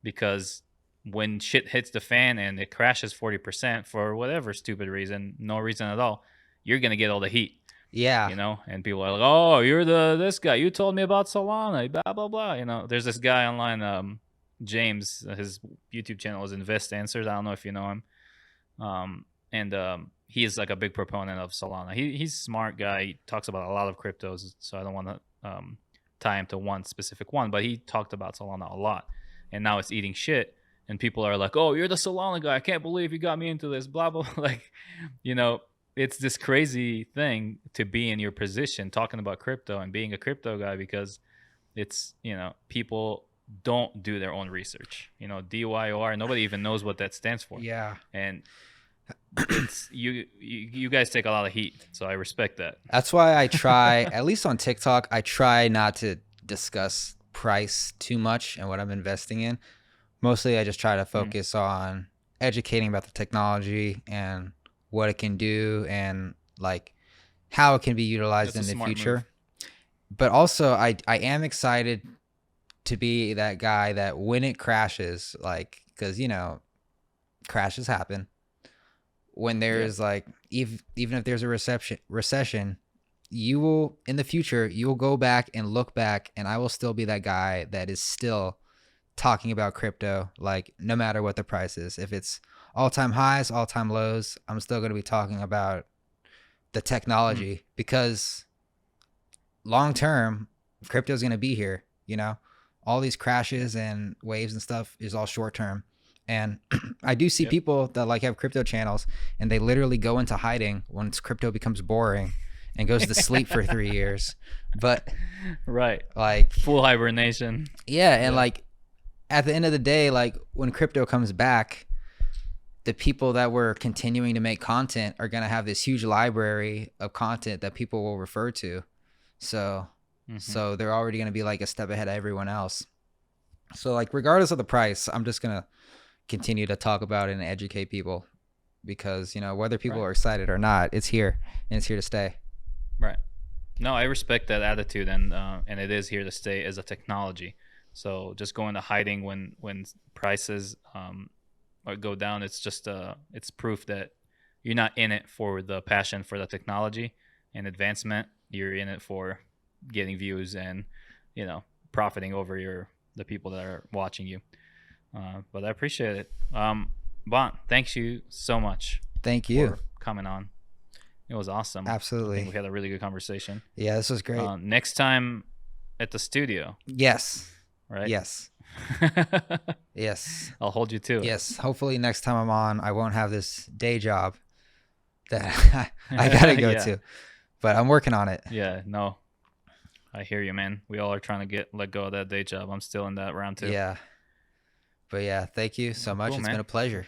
[SPEAKER 1] because when shit hits the fan and it crashes 40% for whatever stupid reason, no reason at all, you're gonna get all the heat.
[SPEAKER 2] Yeah.
[SPEAKER 1] And people are like, "Oh, you're this guy. You told me about Solana, blah blah blah." There's this guy online, James. His YouTube channel is Invest Answers. I don't know if you know him. And he is like a big proponent of Solana. He's a smart guy. He talks about a lot of cryptos, so I don't want to tie him to one specific one. But he talked about Solana a lot, and now it's eating shit. And people are like, "Oh, you're the Solana guy. I can't believe you got me into this." Blah blah. Like, it's this crazy thing to be in your position talking about crypto and being a crypto guy, because it's, people don't do their own research. DYOR, nobody even knows what that stands for.
[SPEAKER 2] Yeah.
[SPEAKER 1] And it's you guys take a lot of heat, so I respect that.
[SPEAKER 2] That's why I try, at least on TikTok, I try not to discuss price too much and what I'm investing in. Mostly I just try to focus on educating about the technology and what it can do and like how it can be utilized in the future. Move. But also I am excited to be that guy that when it crashes, like, because crashes happen, when there's like even if there's a recession, you will in the future, you will go back and look back, and I will still be that guy that is still talking about crypto, like no matter what the price is. If it's all-time highs, all-time lows, I'm still going to be talking about the technology, because long term crypto is going to be here. All these crashes and waves and stuff is all short term. And I do see people that like have crypto channels and they literally go into hiding once crypto becomes boring and goes to sleep for 3 years. But
[SPEAKER 1] right,
[SPEAKER 2] like
[SPEAKER 1] full hibernation.
[SPEAKER 2] Yeah, and like at the end of the day, like when crypto comes back, the people that were continuing to make content are going to have this huge library of content that people will refer to. So they're already going to be like a step ahead of everyone else. So like regardless of the price, I'm just going to continue to talk about it and educate people, because whether people are excited or not, it's here and it's here to stay.
[SPEAKER 1] Right. No, I respect that attitude, and it is here to stay as a technology. So just going to hiding when prices or go down, it's just it's proof that you're not in it for the passion for the technology. and advancement. You're in it for getting views and, profiting over the people that are watching you. But I appreciate it. Bon, thanks you so much.
[SPEAKER 2] Thank you
[SPEAKER 1] for coming on. It was awesome.
[SPEAKER 2] Absolutely.
[SPEAKER 1] I think we had a really good conversation.
[SPEAKER 2] Yeah, this was great.
[SPEAKER 1] Next time at the studio.
[SPEAKER 2] Yes.
[SPEAKER 1] Right?
[SPEAKER 2] Yes. Yes.
[SPEAKER 1] I'll hold you to it.
[SPEAKER 2] Yes. Hopefully next time I'm on, I won't have this day job that I gotta go to. But I'm working on it.
[SPEAKER 1] Yeah, no. I hear you, man. We all are trying to let go of that day job. I'm still in that round too.
[SPEAKER 2] Yeah. But yeah, thank you so much.
[SPEAKER 1] Cool,
[SPEAKER 2] It's
[SPEAKER 1] man.
[SPEAKER 2] been a pleasure.